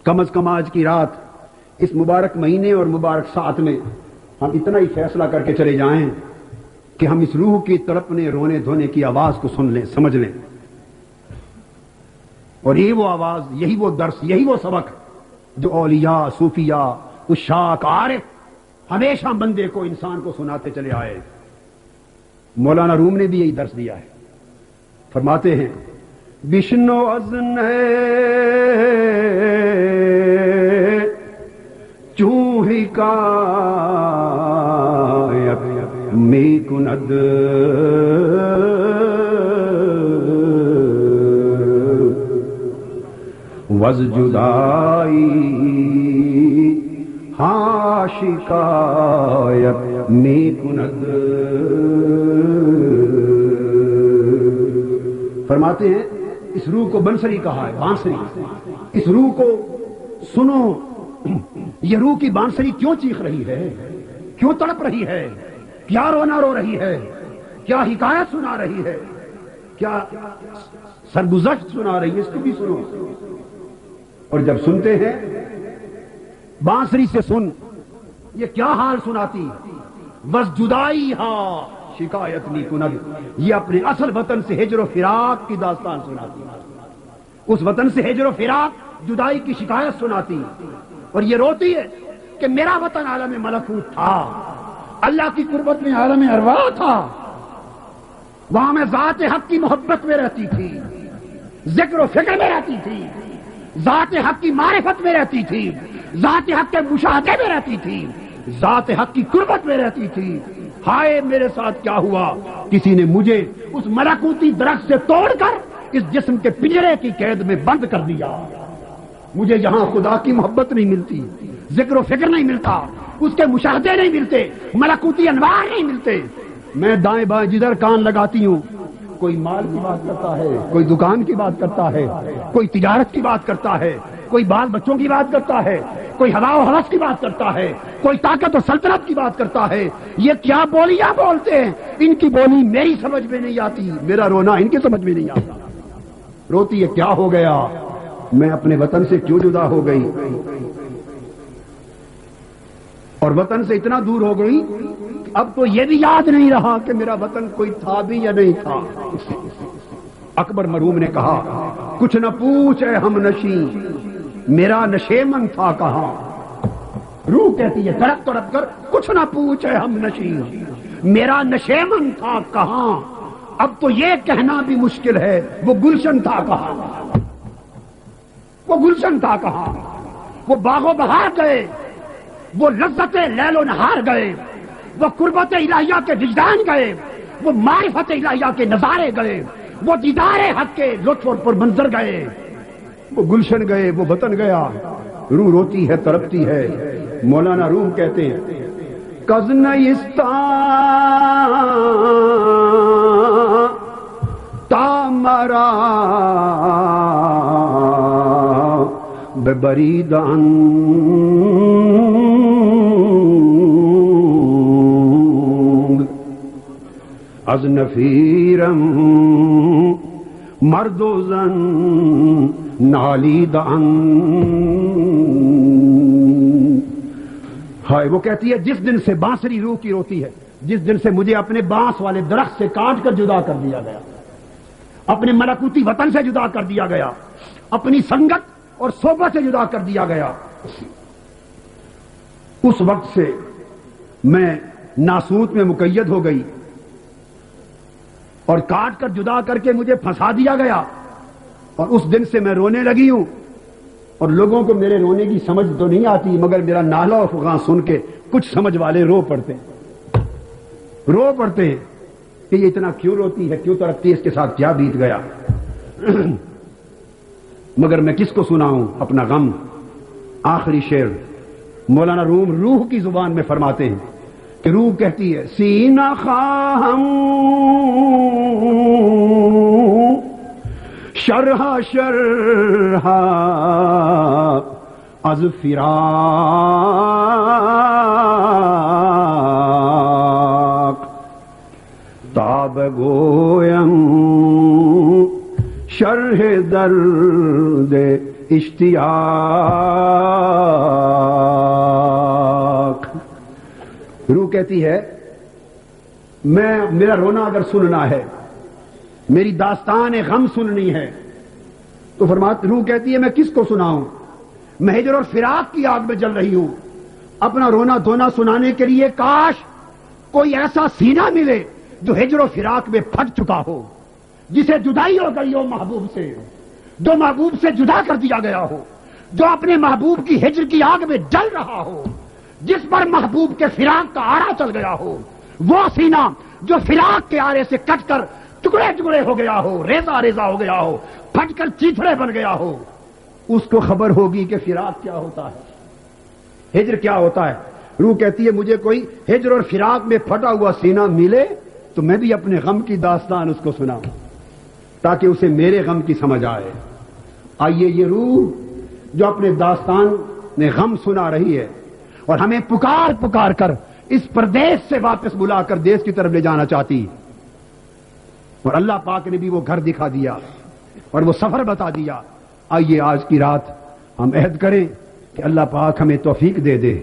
کم از کم آج کی رات، اس مبارک مہینے اور مبارک ساتھ میں ہم اتنا ہی فیصلہ کر کے چلے جائیں کہ ہم اس روح کی تڑپنے رونے دھونے کی آواز کو سن لیں، سمجھ لیں، اور یہ وہ آواز، یہی وہ درس، یہی وہ سبق جو اولیاء، صوفیاء، عشاق، عارف ہمیشہ بندے کو، انسان کو سناتے چلے آئے۔ مولانا روم نے بھی یہی درس دیا ہے۔ فرماتے ہیں بشنو ازن چوں ہی کا می کند وز جدائی ہاں شکایت می کند۔ فرماتے ہیں اس روح کو بنسری کہا ہے، بانسری۔ اس روح کو سنو، یہ روح کی بانسری کیوں چیخ رہی ہے، کیوں تڑپ رہی ہے، کیا رونا رو رہی ہے، کیا حکایت سنا رہی ہے، کیا سرگزشت سنا رہی ہے، اس کو بھی سنو۔ اور جب سنتے ہیں بانسری سے سن، یہ کیا حال سناتی، بس جدائی ہاں شکایت نی کند، یہ اپنے اصل وطن سے ہجر و فراق کی داستان سناتی، اس وطن سے ہجر و فراق، جدائی کی شکایت سناتی، اور یہ روتی ہے کہ میرا وطن عالم ملکوت تھا، اللہ کی قربت میں عالم ارواح تھا، وہاں میں ذات حق کی محبت میں رہتی تھی، ذکر و فکر میں رہتی تھی، ذات حق کی معرفت میں رہتی تھی، ذات حق کے مشاہدے میں رہتی تھی، ذات حق کی قربت میں رہتی تھی۔ ہائے میرے ساتھ کیا ہوا، کسی نے مجھے اس ملکوتی درخت سے توڑ کر اس جسم کے پنجرے کی قید میں بند کر دیا۔ مجھے یہاں خدا کی محبت نہیں ملتی، ذکر و فکر نہیں ملتا، اس کے مشاہدے نہیں ملتے، ملکوتی انوار نہیں ملتے۔ میں دائیں بائیں جدھر کان لگاتی ہوں، کوئی مال کی بات کرتا ہے، کوئی دکان کی بات کرتا ہے، کوئی تجارت کی بات کرتا ہے، کوئی بال بچوں کی بات کرتا ہے، کوئی ہوا و ہوس کی بات کرتا ہے، کوئی طاقت و سلطنت کی بات کرتا ہے۔ یہ کیا بولیاں بولتے ہیں، ان کی بولی میری سمجھ میں نہیں آتی، میرا رونا ان کی سمجھ میں نہیں آتا۔ روتی ہے کیا ہو گیا، میں اپنے وطن سے کیوں جدا ہو گئی، اور وطن سے اتنا دور ہو گئی اب تو یہ بھی یاد نہیں رہا کہ میرا وطن کوئی تھا بھی یا نہیں تھا۔ اکبر مرحوم نے کہا کچھ نہ پوچھ اے ہم نشیں، میرا نشیمن تھا کہاں۔ روح کہتی ہے تڑپ تڑپ کر کچھ نہ پوچھ اے ہم نشیں، میرا نشیمن تھا کہاں۔ اب تو یہ کہنا بھی مشکل ہے وہ گلشن تھا کہاں، وہ گلشن تھا کہاں، وہ باغ و بہار گئے، وہ لذت لیل و نہار گئے، وہ قربت الہیہ کے وجدان گئے، وہ معرفت الہیہ کے نظارے گئے، وہ دیدار حق کے لطف اور پر منظر گئے، وہ گلشن گئے، وہ وطن گیا۔ روح روتی ہے، تڑپتی ہے۔ مولانا روم کہتے ہیں کزنستان تامرا ببریدان از نفیرم مرد و زن نالیدان۔ ہائے وہ کہتی ہے جس دن سے بانسری روح کی روتی ہے جس دن سے مجھے اپنے بانس والے درخت سے کاٹ کر جدا کر دیا گیا، اپنے ملکوتی وطن سے جدا کر دیا گیا، اپنی سنگت اور صحبت سے جدا کر دیا گیا، اس وقت سے میں ناسوت میں مقید ہو گئی اور کاٹ کر جدا کر کے مجھے پھنسا دیا گیا، اور اس دن سے میں رونے لگی ہوں، اور لوگوں کو میرے رونے کی سمجھ تو نہیں آتی، مگر میرا نالہ اور فغاں سن کے کچھ سمجھ والے رو پڑتے ہیں کہ یہ اتنا کیوں روتی ہے، کیوں تڑپتی ہے، اس کے ساتھ کیا بیت گیا۔ مگر میں کس کو سناؤں اپنا غم۔ آخری شعر مولانا روم روح کی زبان میں فرماتے ہیں کہ روح کہتی ہے سینہ خواہم شرح از فراق، تاب گویم شرح درد اشتیاق۔ روح کہتی ہے میرا رونا اگر سننا ہے، میری داستان غم سننی ہے، تو روح کہتی ہے میں کس کو سناؤں، میں ہجر اور فراق کی آگ میں جل رہی ہوں۔ اپنا رونا دھونا سنانے کے لیے کاش کوئی ایسا سینہ ملے جو ہجر و فراق میں پھٹ چکا ہو، جسے جدائی ہو گئی ہو محبوب سے، جو محبوب سے جدا کر دیا گیا ہو، جو اپنے محبوب کی ہجر کی آگ میں جل رہا ہو، جس پر محبوب کے فراق کا آرا چل گیا ہو، وہ سینہ جو فراق کے آرے سے کٹ کر ٹکڑے ٹکڑے ہو گیا ہو، ریزہ ریزہ ہو گیا ہو، پھٹ کر چیتھڑے بن گیا ہو، اس کو خبر ہوگی کہ فراق کیا ہوتا ہے، ہجر کیا ہوتا ہے۔ روح کہتی ہے مجھے کوئی ہجر اور فراق میں پھٹا ہوا سینہ ملے تو میں بھی اپنے غم کی داستان اس کو سناؤں تاکہ اسے میرے غم کی سمجھ آئے۔ آئیے یہ روح جو اپنے داستان میں غم سنا رہی ہے اور ہمیں پکار پکار کر اس پردیس سے واپس بلا کر دیس کی طرف لے جانا چاہتی، اور اللہ پاک نے بھی وہ گھر دکھا دیا اور وہ سفر بتا دیا۔ آئیے آج کی رات ہم عہد کریں کہ اللہ پاک ہمیں توفیق دے دے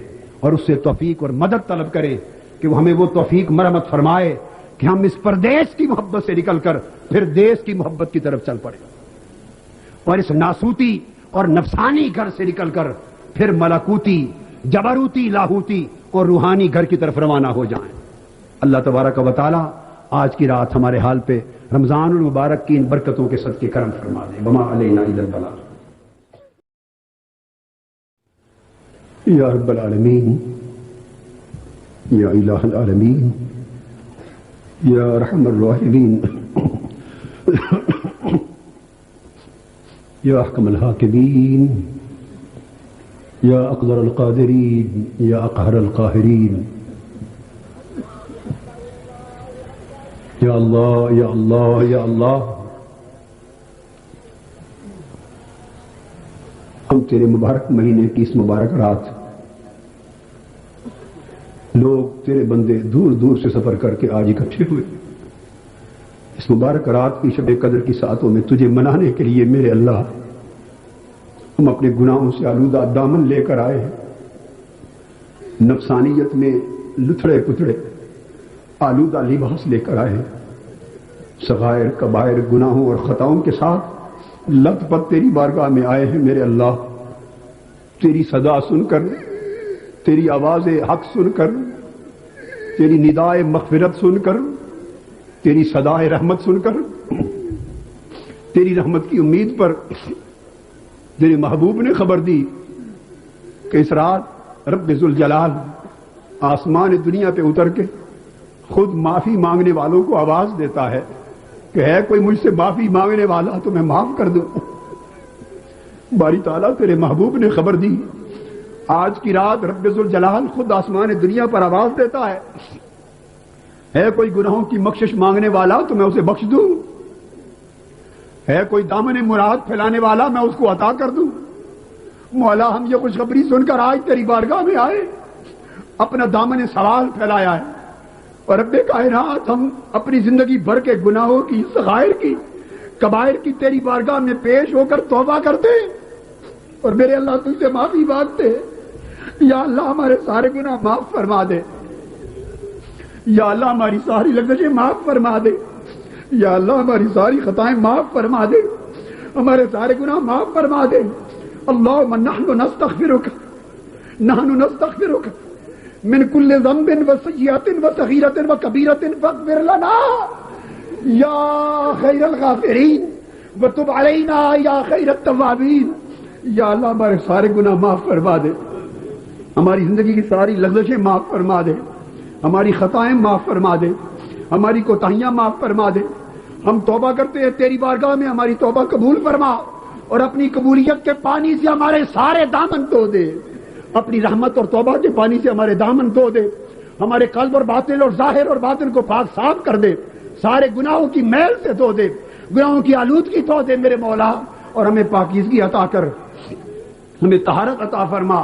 اور اس سے توفیق اور مدد طلب کریں کہ وہ ہمیں وہ توفیق مرحمت فرمائے کہ ہم اس پردیس کی محبت سے نکل کر پھر دیس کی محبت کی طرف چل پڑے، اور اس ناسوتی اور نفسانی گھر سے نکل کر پھر ملکوتی، جبروتی، لاہوتی اور روحانی گھر کی طرف روانہ ہو جائیں۔ اللہ تبارک و تعالی آج کی رات ہمارے حال پہ رمضان المبارک کی ان برکتوں کے صدقے کرم فرما دے۔ وما علینا الا البلاغ۔ یا رب العالمین، یا الہ العالمین، یا ارحم الراحمین، یا احکم الحاکمین، یا اقدر القادرین، یا اقہر القاہرین، یا اللہ یا اللہ یا اللہ۔ ہم تیرے مبارک مہینے کی اس مبارک رات لوگ تیرے بندے دور دور سے سفر کر کے آج اکٹھے ہوئے، اس مبارک رات کی شب قدر کی ساعتوں میں تجھے منانے کے لیے میرے اللہ ہم اپنے گناہوں سے آلودہ دامن لے کر آئے ہیں، نفسانیت میں لتھڑے پتھڑے آلودہ لباس لے کر آئے ہیں، صغائر کبائر گناہوں اور خطاؤں کے ساتھ لت پت تیری بارگاہ میں آئے ہیں میرے اللہ۔ تیری صدا سن کر، تیری آواز حق سن کر، تیری ندائے مغفرت سن کر، تیری صدائے رحمت سن کر، تیری رحمت کی امید پر تیرے محبوب نے خبر دی کہ اس رات رب ذوالجلال آسمان دنیا پہ اتر کے خود معافی مانگنے والوں کو آواز دیتا ہے کہ ہے کوئی مجھ سے معافی مانگنے والا تو میں معاف کر دوں۔ باری تعالیٰ تیرے محبوب نے خبر دی، آج کی رات رب ذوالجلال خود آسمان دنیا پر آواز دیتا ہے کوئی گناہوں کی بخشش مانگنے والا تو میں اسے بخش دوں، ہے کوئی دامن مراد پھیلانے والا میں اس کو عطا کر دوں۔ مولا ہم یہ خوشخبری سن کر آج تیری بارگاہ میں آئے، اپنا دامن سوال پھیلایا ہے، اور رب کائنات ہم اپنی زندگی بھر کے گناہوں کی، صغائر کی، کبائر کی تیری بارگاہ میں پیش ہو کر توبہ کرتے اور میرے اللہ تجھ سے معافی مانگتے۔ یا اللہ ہمارے سارے گناہ معاف فرما دے، یا اللہ ہماری ساری لغزشیں معاف فرما دے، یا اللہ ہماری ساری خطائیں معاف فرما دے، ہمارے سارے گناہ معاف فرما دے۔ اللہم نحن نستغفرک من کل ذنب وسیئۃ وصغیرۃ وکبیرۃ فاغفر لنا یا خیر الغافرین وتب علینا یا خیر التوابین۔ یا اللہ ہمارے سارے گناہ معاف فرما دے، ہماری زندگی کی ساری لغزشیں معاف فرما دے، ہماری خطائیں معاف فرما دے، ہماری کوتاہیاں معاف فرما دے۔ ہم توبہ کرتے ہیں تیری بارگاہ میں، ہماری توبہ قبول فرما اور اپنی قبولیت کے پانی سے ہمارے سارے دامن دھو دے، اپنی رحمت اور توبہ کے پانی سے ہمارے دامن دھو دے، ہمارے قلب اور باطن اور ظاہر اور باطن کو پاک صاف کر دے، سارے گناہوں کی میل سے دھو دے، گناہوں کی آلودگی دھو دے میرے مولا، اور ہمیں پاکیزگی عطا کر، ہمیں طہارت عطا فرما،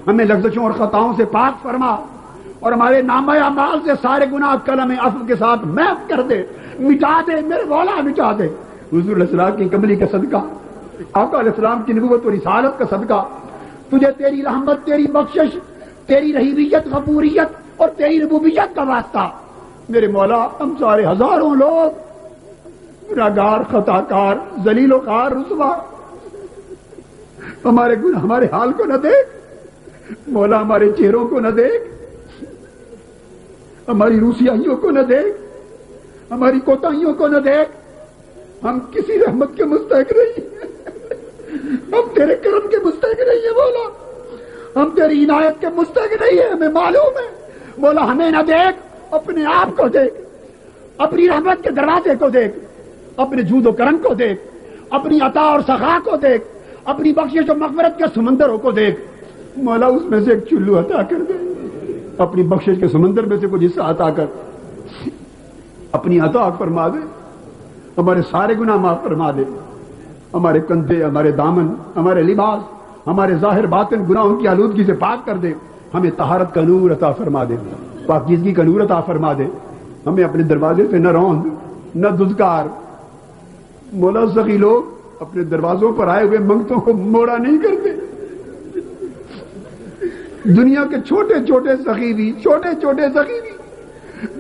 ہمیں لغزشوں اور خطاؤں سے پاک فرما، اور ہمارے نامہ اعمال سے سارے گناہ قلم عفو کے ساتھ محو کر دے، مٹا دے میرے مولا، مٹا دے۔ حضور علیہ السلام کی کملی کا صدقہ، آقا علیہ السلام کی نبوت و رسالت کا صدقہ، تجھے تیری رحمت، تیری بخشش، تیری رحیمیت، غفوریت اور تیری ربوبیت کا واسطہ میرے مولا، ہم سارے ہزاروں لوگ گناہگار، خطا کار، ذلیل و خوار، رسوا، ہمارے گناہ، ہمارے حال کو نہ دیکھ مولا، ہمارے چہروں کو نہ دیکھ، ہماری روسیائیوں کو نہ دیکھ، ہماری کوتاہیوں کو نہ دیکھ، ہم کسی رحمت کے مستحق نہیں ہیں، ہم تیرے کرم کے مستحق نہیں ہیں مولا، ہم تیری عنایت کے مستحق نہیں ہیں، ہمیں معلوم ہے مولا، ہمیں نہ دیکھ، اپنے آپ کو دیکھ، اپنی رحمت کے دروازے کو دیکھ، اپنے جود و کرم کو دیکھ، اپنی عطا اور سخا کو دیکھ، اپنی بخشش و مغفرت کے سمندروں کو دیکھ مولا، اس میں سے ایک چلو عطا کر دے، اپنی بخشش کے سمندر میں سے کچھ حصہ عطا کر، اپنی عطا فرما دے، ہمارے سارے گناہ معاف فرما دے، ہمارے کندھے، ہمارے دامن، ہمارے لباس، ہمارے ظاہر باطن گناہوں کی آلودگی سے پاک کر دے، ہمیں طہارت کا نور عطا فرما دے، پاکیزگی کا نور عطا فرما دے، ہمیں اپنے دروازے سے نہ روند نہ دھتکار مولا، سخی لوگ اپنے دروازوں پر آئے ہوئے منگتوں کو موڑا نہیں کرتے، دنیا کے چھوٹے چھوٹے سخی بھی، چھوٹے چھوٹے سخی بھی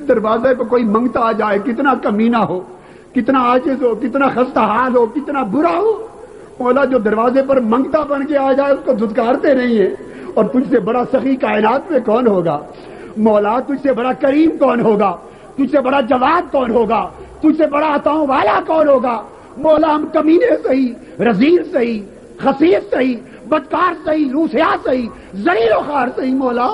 دروازے پہ کوئی منگتا آ جائے، کتنا کمینہ ہو، کتنا عاجز ہو، کتنا خستہ حال ہو، کتنا برا ہو مولا، جو دروازے پر منگتا بن کے آ جائے اس کو دھتکارتے نہیں ہیں، اور تجھ سے بڑا سخی کائنات میں کون ہوگا مولا، تجھ سے بڑا کریم کون ہوگا، تجھ سے بڑا جواد کون ہوگا، تجھ سے بڑا عطاؤں والا کون ہوگا مولا، ہم کمینے صحیح، رذیل صحیح، خسیس صحیح، بدکار صحیح، روسیا صحیح، ذلیل و خوار صحیح مولا،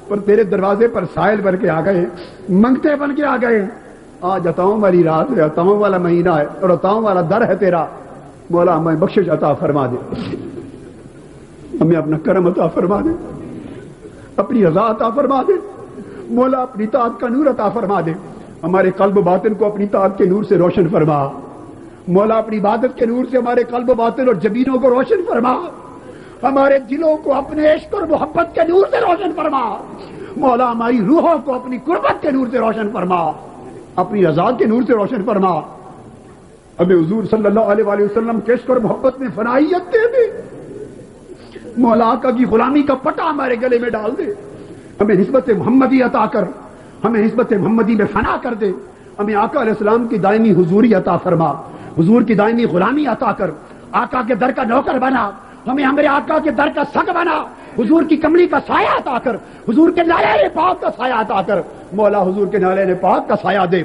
پر تیرے دروازے پر سائل بن کے آ گئے، منگتے بن کے آ گئے، آج عطاؤں والی رات ہے، عطاؤں والا مہینہ ہے، اور عطاؤں والا در ہے تیرا مولا، ہمیں بخشش عطا فرما دے، ہمیں اپنا کرم عطا فرما دے، اپنی رضا عطا فرما دے مولا، اپنی طاعت کا نور عطا فرما دے، ہمارے قلب و باطن کو اپنی طاعت کے نور سے روشن فرما مولا، اپنی عبادت کے نور سے ہمارے قلب و باطن اور جبینوں کو روشن فرما، ہمارے دلوں کو اپنے عشق اور محبت کے نور سے روشن فرما مولا، ہماری روحوں کو اپنی قربت کے نور سے روشن فرما، اپنی رضا کے نور سے روشن فرما، ہمیں حضور صلی اللہ علیہ وآلہ وسلم کے عشق اور محبت میں فنائیت دے دے مولا، آقا کی غلامی کا پٹا ہمارے گلے میں ڈال دے، ہمیں نسبت محمدی عطا کر، ہمیں نسبت محمدی میں فنا کر دے، ہمیں آقا علیہ السلام کی دائمی حضوری عطا فرما، حضور کی دائمی غلامی عطا کر، آقا کے در کا نوکر بنا، ہمیں ہمارے آقا کے در کا سگ بنا، حضور کی کملی کا سایہ عطا کر، حضور کے نالین پاک کا سایہ عطا کر مولا، حضور کے نالین پاک کا سایہ دے،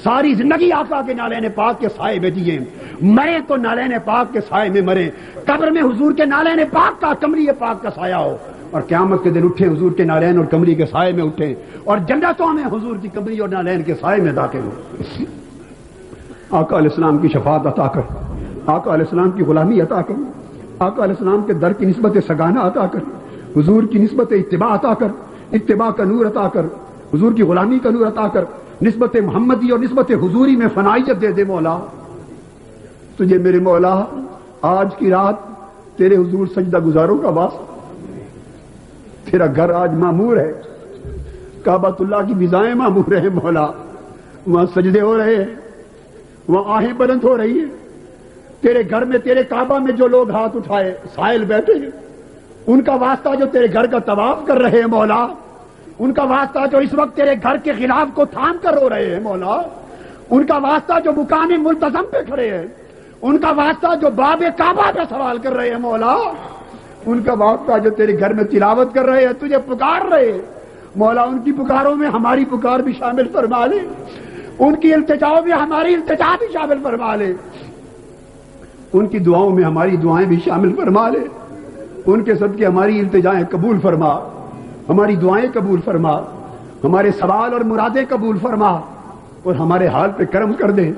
ساری زندگی آقا کے نالین پاک کے سائے میں دیے، مرے تو نالین پاک کے سائے میں مرے، قبر میں حضور کے نالین پاک کا، کملی پاک کا سایہ ہو، اور قیامت کے دن اٹھے حضور کے نالین اور کملی کے سائے میں اٹھے، اور جنتوں میں حضور کی کملی اور نالین کے سائے میں داخل ہو۔ آقا علیہ السلام کی شفاعت عطا کر، آقا علیہ السلام کی غلامی عطا کر، آقا علیہ السلام کے در کی نسبت سگانہ عطا کر، حضور کی نسبت اتباع عطا کر، اتباع کا نور عطا کر، حضور کی غلامی کا نور عطا کر، نسبت محمدی اور نسبت حضوری میں فنائیت دے دے مولا، تجھے میرے مولا آج کی رات تیرے حضور سجدہ گزاروں کا واسطہ، تیرا گھر آج معمور ہے، کعبۃ اللہ کی فضائیں معمور ہیں مولا، وہاں سجدے ہو رہے ہیں، وہاں آہیں بلند ہو رہی ہیں، تیرے گھر میں، تیرے کعبہ میں جو لوگ ہاتھ اٹھائے سائل بیٹھے ہیں، ان کا واسطہ جو تیرے گھر کا طواف کر رہے ہیں مولا، ان کا واسطہ جو اس وقت تیرے گھر کے خلاف کو تھام کر رو رہے ہیں مولا، ان کا واسطہ جو مقام ملتزم پہ کھڑے ہیں، ان کا واسطہ جو باب کعبہ پہ سوال کر رہے ہیں مولا، ان کا واسطہ جو تیرے گھر میں تلاوت کر رہے ہیں، تجھے پکار رہے ہیں مولا، ان کی پکاروں میں ہماری پکار بھی شامل فرما لے، ان کی التجاؤں میں ہماری التجا بھی شامل فرما لے، ان کی دعاؤں میں ہماری دعائیں بھی شامل فرما لے، ان کے صدقے ہماری التجائیں قبول فرما، ہماری دعائیں قبول فرما، ہمارے سوال اور مرادیں قبول فرما، اور ہمارے حال پہ کرم کر دے،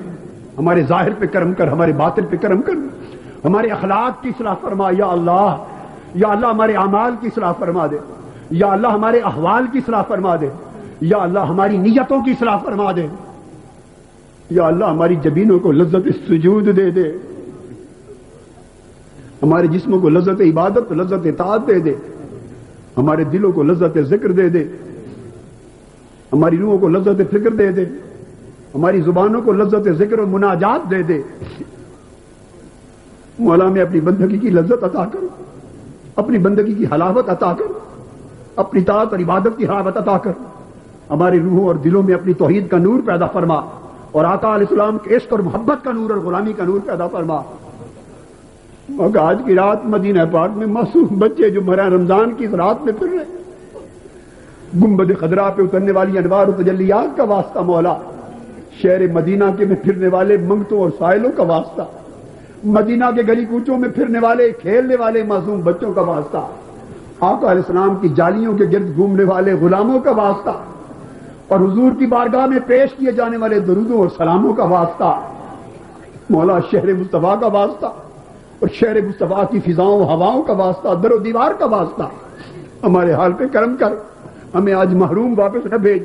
ہمارے ظاہر پہ کرم کر، ہمارے باطن پہ کرم کر، ہمارے اخلاق کی اصلاح فرما یا اللہ، یا اللہ ہمارے اعمال کی اصلاح فرما دے، یا اللہ ہمارے احوال کی اصلاح فرما دے، یا اللہ ہماری نیتوں کی اصلاح فرما دے، یا اللہ ہماری جبینوں کو لذت سجود دے دے، ہمارے جسموں کو لذت عبادت لذت اطاعت دے دے، ہمارے دلوں کو لذت ذکر دے دے، ہماری روحوں کو لذت فکر دے دے، ہماری زبانوں کو لذت ذکر و مناجات دے دے۔ مولا میں اپنی بندگی کی لذت عطا کرو، اپنی بندگی کی حلاوت عطا کرو، اپنی طاعت اور عبادت کی حلاوت عطا کر، ہماری روحوں اور دلوں میں اپنی توحید کا نور پیدا فرما، اور آقا علیہ السلام کے عشق اور محبت کا نور اور غلامی کا نور پیدا فرما۔ مگر آج کی رات مدینہ پاک میں معصوم بچے جو ماہ رمضان کی اس رات میں پھر رہے، گنبد خضرا پہ اترنے والی انوار و تجلیات کا واسطہ مولا، شہر مدینہ کے میں پھرنے والے منگتوں اور سائلوں کا واسطہ، مدینہ کے گلی کوچوں میں پھرنے والے کھیلنے والے معصوم بچوں کا واسطہ، آقا علیہ السلام کی جالیوں کے گرد گھومنے والے غلاموں کا واسطہ، اور حضور کی بارگاہ میں پیش کیے جانے والے درودوں اور سلاموں کا واسطہ، مولا شہر مصطفیٰ کا واسطہ اور شہر مصطفیٰ کی فضاؤں ہواؤں کا واسطہ، در و دیوار کا واسطہ، ہمارے حال پہ کرم کر، ہمیں آج محروم واپس نہ بھیج،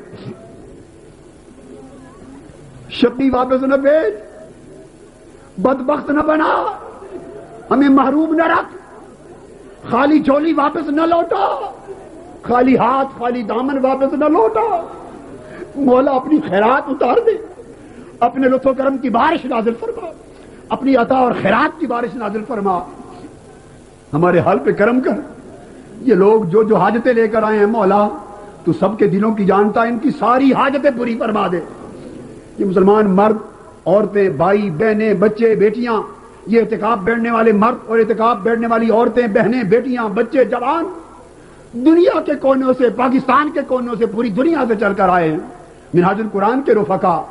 شقی واپس نہ بھیج، بدبخت نہ بنا، ہمیں محروم نہ رکھ، خالی جھولی واپس نہ لوٹا، خالی ہاتھ خالی دامن واپس نہ لوٹا، مولا اپنی خیرات اتار دے، اپنے لطف و کرم کی بارش نازل فرما، اپنی عطا اور خیرات کی بارش نازل فرما، ہمارے حال پہ کرم کر۔ یہ لوگ جو جو حاجتیں لے کر آئے ہیں مولا، تو سب کے دلوں کی جانتا ہے، ان کی ساری حاجتیں پوری فرما دے۔ یہ مسلمان مرد، عورتیں، بھائی بہنیں، بچے بیٹیاں، یہ اعتکاف بیٹھنے والے مرد اور اعتکاف بیٹھنے والی عورتیں بہنیں بیٹیاں بچے جوان، دنیا کے کونوں سے، پاکستان کے کونوں سے، پوری دنیا سے چل کر آئے ہیں، منہاج القرآن کے رفقا،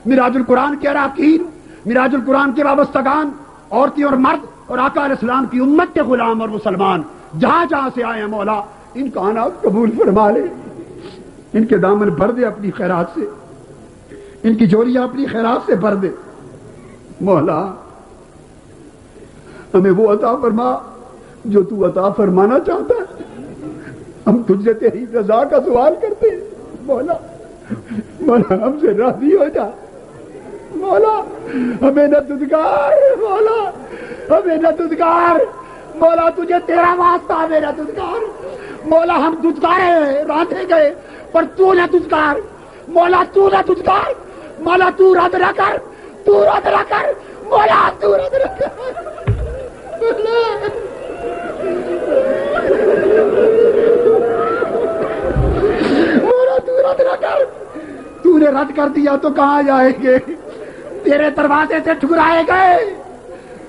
منہاج القرآن کے اراکین، منہاج القرآن کے وابستگان، عورتیں اور مرد، اور آقا علیہ السلام کی امت کے غلام اور مسلمان جہاں جہاں سے آئے ہیں مولا، ان کا آنا قبول فرما لے، ان کے دامن بھر دے اپنی خیرات سے، ان کی جوریاں اپنی خیرات سے بھر دے مولا، ہمیں وہ عطا فرما جو تو عطا فرمانا چاہتا ہے، ہم تجھ سے تیری رضا کا سوال کرتے ہیں مولا، مولا ہم سے راضی ہو جا مولا، ہمیں نہ دھتکار مولا، ہمیں نہ دھتکار مولا، تجھے تیرا واسطہ ہمیں نہ دھتکار مولا، ہم دھتکارے راندھے گئے پر تو نہ دھتکار مولا، تو نہ دھتکار مولا، تو رد نہ کر، تو رد نہ کر مولا، تو رد نہ کر مولا، تو رد نہ کر، تو نے رد کر دیا تو کہاں جائیں گے؟ تیرے دروازے سے ٹھکرائے گئے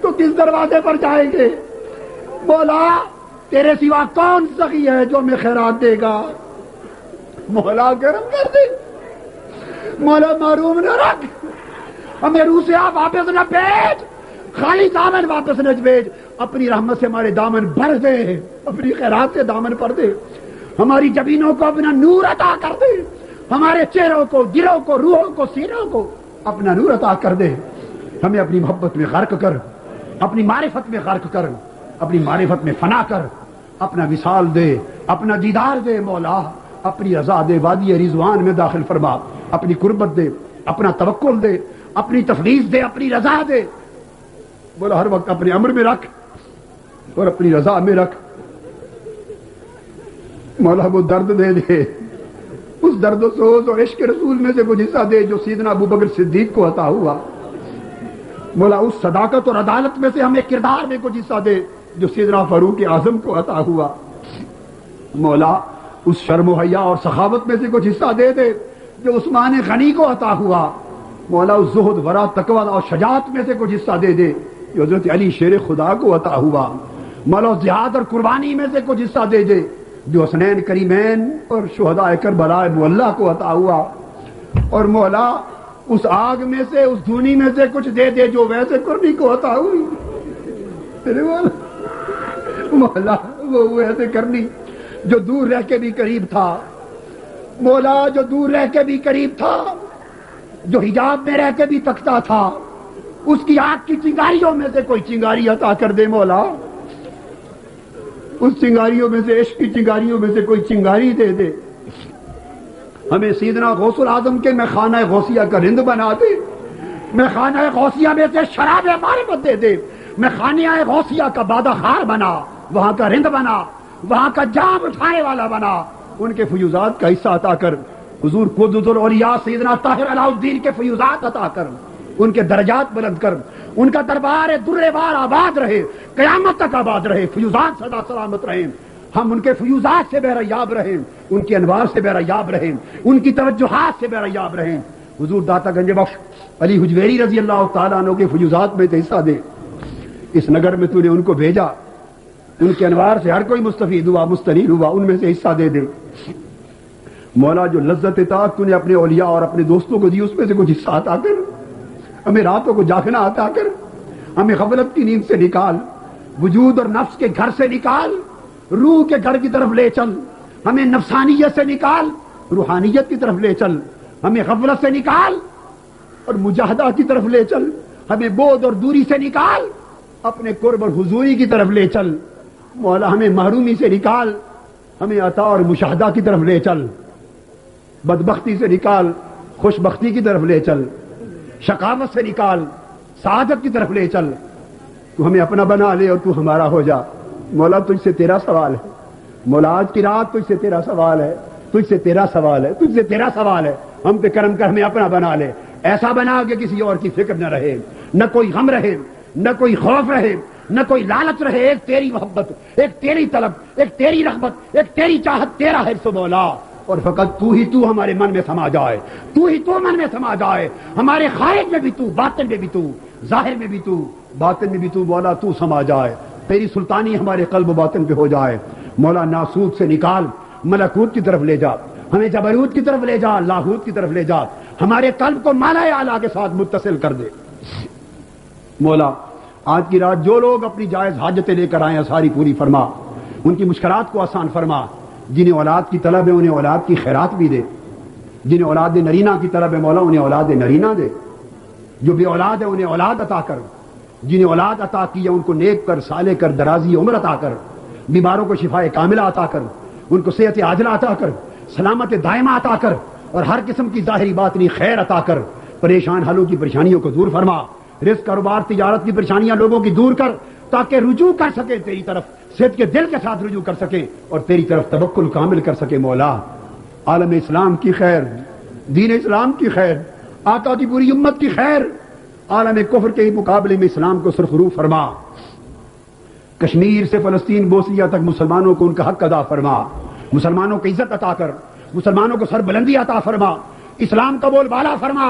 تو کس دروازے پر جائیں گے مولا؟ تیرے سوا کون سخی ہے جو ہمیں خیرات دے گا مولا؟ کرم کر دے مولا، محروم نہ رکھ، ہمیں روح سے آپ واپس نہ بھیج، خالی دامن واپس نہ بھیج، اپنی رحمت سے ہمارے دامن بھر دے، اپنی خیرات سے دامن بھر دے، ہماری جبینوں کو اپنا نور عطا کر دے، ہمارے چہروں کو، دلوں کو، روحوں کو، سینوں کو اپنا نور عطا کر دے، ہمیں اپنی محبت میں غرق کر، اپنی معرفت میں غرق کر، اپنی معرفت میں فنا کر، اپنا وصال دے، اپنا دیدار دے مولا، اپنی رضا دے، وادی رضوان میں داخل فرما، اپنی قربت دے، اپنا توکل دے، اپنی تفویض دے، اپنی رضا دے بولا، ہر وقت اپنے امر میں رکھ اور اپنی رضا میں رکھ مولا، وہ درد دے دے، اس درد و سوز اور عشق رسول میں سے کچھ حصہ دے جو سیدنا ابو بکر صدیق کو عطا ہوا مولا، اس صداقت اور عدالت میں سے ہمیں کردار میں کچھ حصہ دے جو سیدنا فاروق اعظم کو عطا ہوا مولا، اس شرم و حیا اور سخاوت میں سے کچھ حصہ دے دے جو عثمان غنی کو عطا ہوا. مولا اس زہد ورع تقوی اور شجاعت میں سے کچھ حصہ دے دے جو حضرت علی شیر خدا کو عطا ہوا. مولا اس جہاد اور قربانی میں سے کچھ حصہ دے دے جو حسنین کریمین اور شہداء کربلا معلیٰ کو عطا ہوا. اور مولا اس آگ میں سے اس دھونی میں سے کچھ دے دے جو ویسے کرنی کو عطا ہوئی. مولا وہ ویسے کرنی جو دور رہ کے بھی قریب تھا. مولا جو دور رہ کے بھی قریب تھا, جو حجاب میں رہ کے بھی تکتا تھا, اس کی آگ کی چنگاریوں میں سے کوئی چنگاری عطا کر دے. مولا اس چنگاریوں میں سے, عشق کی چنگاریوں میں سے کوئی چنگاری دے دے. ہمیں سیدنا غوث العظم کے میں خانہ غوثیہ کا رند بنا دے. میں خانہ غوثیہ میں سے شراب معرفت دے دے. میں خانہ غوثیہ کا بادہ خار بنا, وہاں کا رند بنا, وہاں کا جام اٹھانے والا بنا. ان کے فیوزات کا حصہ عطا کر. حضور قدوۃ الاولیاء سیدنا طاہر علاء الدین کے فیوزات عطا کر, ان کے درجات بلند کر. ان کا دربار درے بار آباد رہے, قیامت تک آباد رہے, فیوزات سدا سلامت رہیں. ہم ان کے فیوزات سے بہریاب رہیں, ان کے انوار سے بہریاب رہیں, ان کی توجہات سے بہریاب رہیں. حضور داتا گنج بخش علی حجویری رضی اللہ تعالیٰ عنہ کے فیوزات میں حصہ دے. اس نگر میں تو نے ان کو بھیجا, ان کے انوار سے ہر کوئی مستفید ہوا, مستنیر ہوا, ان میں سے حصہ دے دے. مولا جو لذت اطاعت تو نے اپنے اولیاء اور اپنے دوستوں کو دی, اس میں سے کچھ حصہ عطا کر. ہمیں راتوں کو جاگنا عطا کر. ہمیں غفلت کی نیند سے نکال, وجود اور نفس کے گھر سے نکال, روح کے گھر کی طرف لے چل. ہمیں نفسانیت سے نکال, روحانیت کی طرف لے چل. ہمیں غفلت سے نکال اور مجاہدہ کی طرف لے چل. ہمیں بعد اور دوری سے نکال, اپنے قرب اور حضوری کی طرف لے چل. مولا ہمیں محرومی سے نکال, ہمیں عطا اور مشاہدہ کی طرف لے چل. بدبختی سے نکال, خوش بختی کی طرف لے چل. شقاوت سے نکال, سعادت کی طرف لے چل. تو ہمیں اپنا بنا لے اور تو ہمارا ہو جا. مولا تجھ سے تیرا سوال ہے. مولا آج کی رات تجھ سے تیرا سوال ہے, تجھ سے تیرا سوال ہے, تجھ سے تیرا سوال ہے. ہم پہ کرم کر, ہمیں اپنا بنا لے. ایسا بنا کہ کسی اور کی فکر نہ رہے, نہ کوئی غم رہے, نہ کوئی خوف رہے, نہ کوئی لالچ رہے. ایک تیری محبت, ایک تیری طلب, ایک تیری رغبت, ایک تیری چاہت, تیرا حفظ مولا. اور فقط تو ہی تو ہمارے من میں سما جائے, تو ہی تو من میں سما جائے. ہمارے خارج میں بھی تو, باطن میں بھی تو, ظاہر میں بھی تو, باطن میں بھی تو. مولا تو سما جائے, تیری سلطانی ہمارے قلب و باطن پہ ہو جائے. مولا ناسوت سے نکال, ملکوت کی طرف لے جا. ہمیں جبروت کی طرف لے جا, لاہوت کی طرف لے جا. ہمارے قلب کو مالا اعلیٰ کے ساتھ متصل کر دے. مولا آج کی رات جو لوگ اپنی جائز حاجتیں لے کر آئے ہیں ساری پوری فرما. ان کی مشکلات کو آسان فرما. جنہیں اولاد کی طلب ہے انہیں اولاد کی خیرات بھی دے. جنہیں اولاد نرینہ کی طلب ہے مولا انہیں اولاد نرینہ دے. جو بے اولاد ہے انہیں اولاد عطا کر. جنہیں اولاد عطا کی ہے ان کو نیک کر, صالح کر, درازی عمر عطا کر. بیماروں کو شفا کاملہ عطا کر, ان کو صحت عاجلہ عطا کر, سلامت دائمہ عطا کر, اور ہر قسم کی ظاہری باطنی خیر عطا کر. پریشان حالوں کی پریشانیوں کو دور فرما. رزق, کاروبار, تجارت کی پریشانیاں لوگوں کی دور کر, تاکہ رجوع کر سکیں تیری طرف, صدق کے دل کے ساتھ رجوع کر سکیں اور تیری طرف توکل کامل کر سکیں. مولا عالم اسلام کی خیر, دین اسلام کی خیر, آقا کی پوری امت کی خیر, عالم کفر کے مقابلے میں اسلام کو سرخرو فرما. کشمیر سے فلسطین, بوسنیا تک مسلمانوں کو ان کا حق ادا فرما. مسلمانوں کو عزت عطا کر, مسلمانوں کو سربلندی عطا فرما. اسلام کا بول بالا فرما.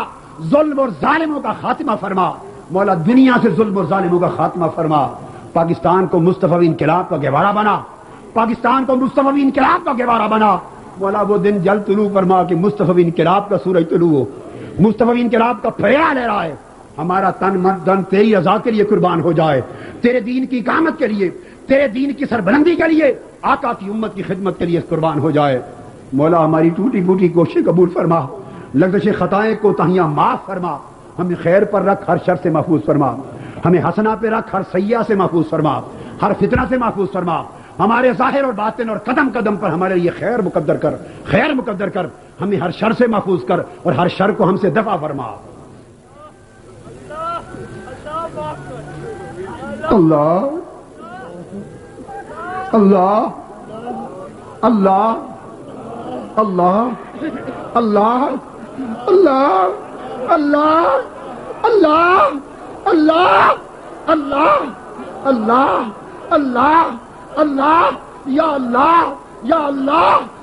ظلم اور ظالموں کا خاتمہ فرما. مولا دنیا سے ظلم اور ظالموں کا خاتمہ فرما. پاکستان کو مصطفی انقلاب کا گہوارہ بنا. پاکستان کو مصطفی انقلاب کا گہوارہ بنا. مولا وہ دن جلد طلوع فرما کہ مصطفی انقلاب کا سورج طلوع ہو, مصطفی انقلاب کا پھیرا لہرائے. ہمارا تن من دن تیری رضا کے لیے قربان ہو جائے, تیرے دین کی اقامت کے لیے, تیرے دین کی سربلندی کے لیے, آقا کی امت کی خدمت کے لیے قربان ہو جائے. مولا ہماری ٹوٹی پھوٹی کوشش قبول فرما. لغزش خطائیں کو تہیاں معاف فرما. ہمیں خیر پر رکھ, ہر شر سے محفوظ فرما. ہمیں حسنہ پہ رکھ, ہر سیئہ سے محفوظ فرما, ہر فتنہ سے محفوظ فرما. ہمارے ظاہر اور باطن اور قدم قدم پر ہمارے لیے خیر مقدر کر, خیر مقدر کر. ہمیں ہر شر سے محفوظ کر اور ہر شر کو ہم سے دفع فرما. اللہ اللہ اللہ اللہ اللہ اللہ اللہ اللہ اللہ اللہ اللہ اللہ اللہ یا اللہ یا اللہ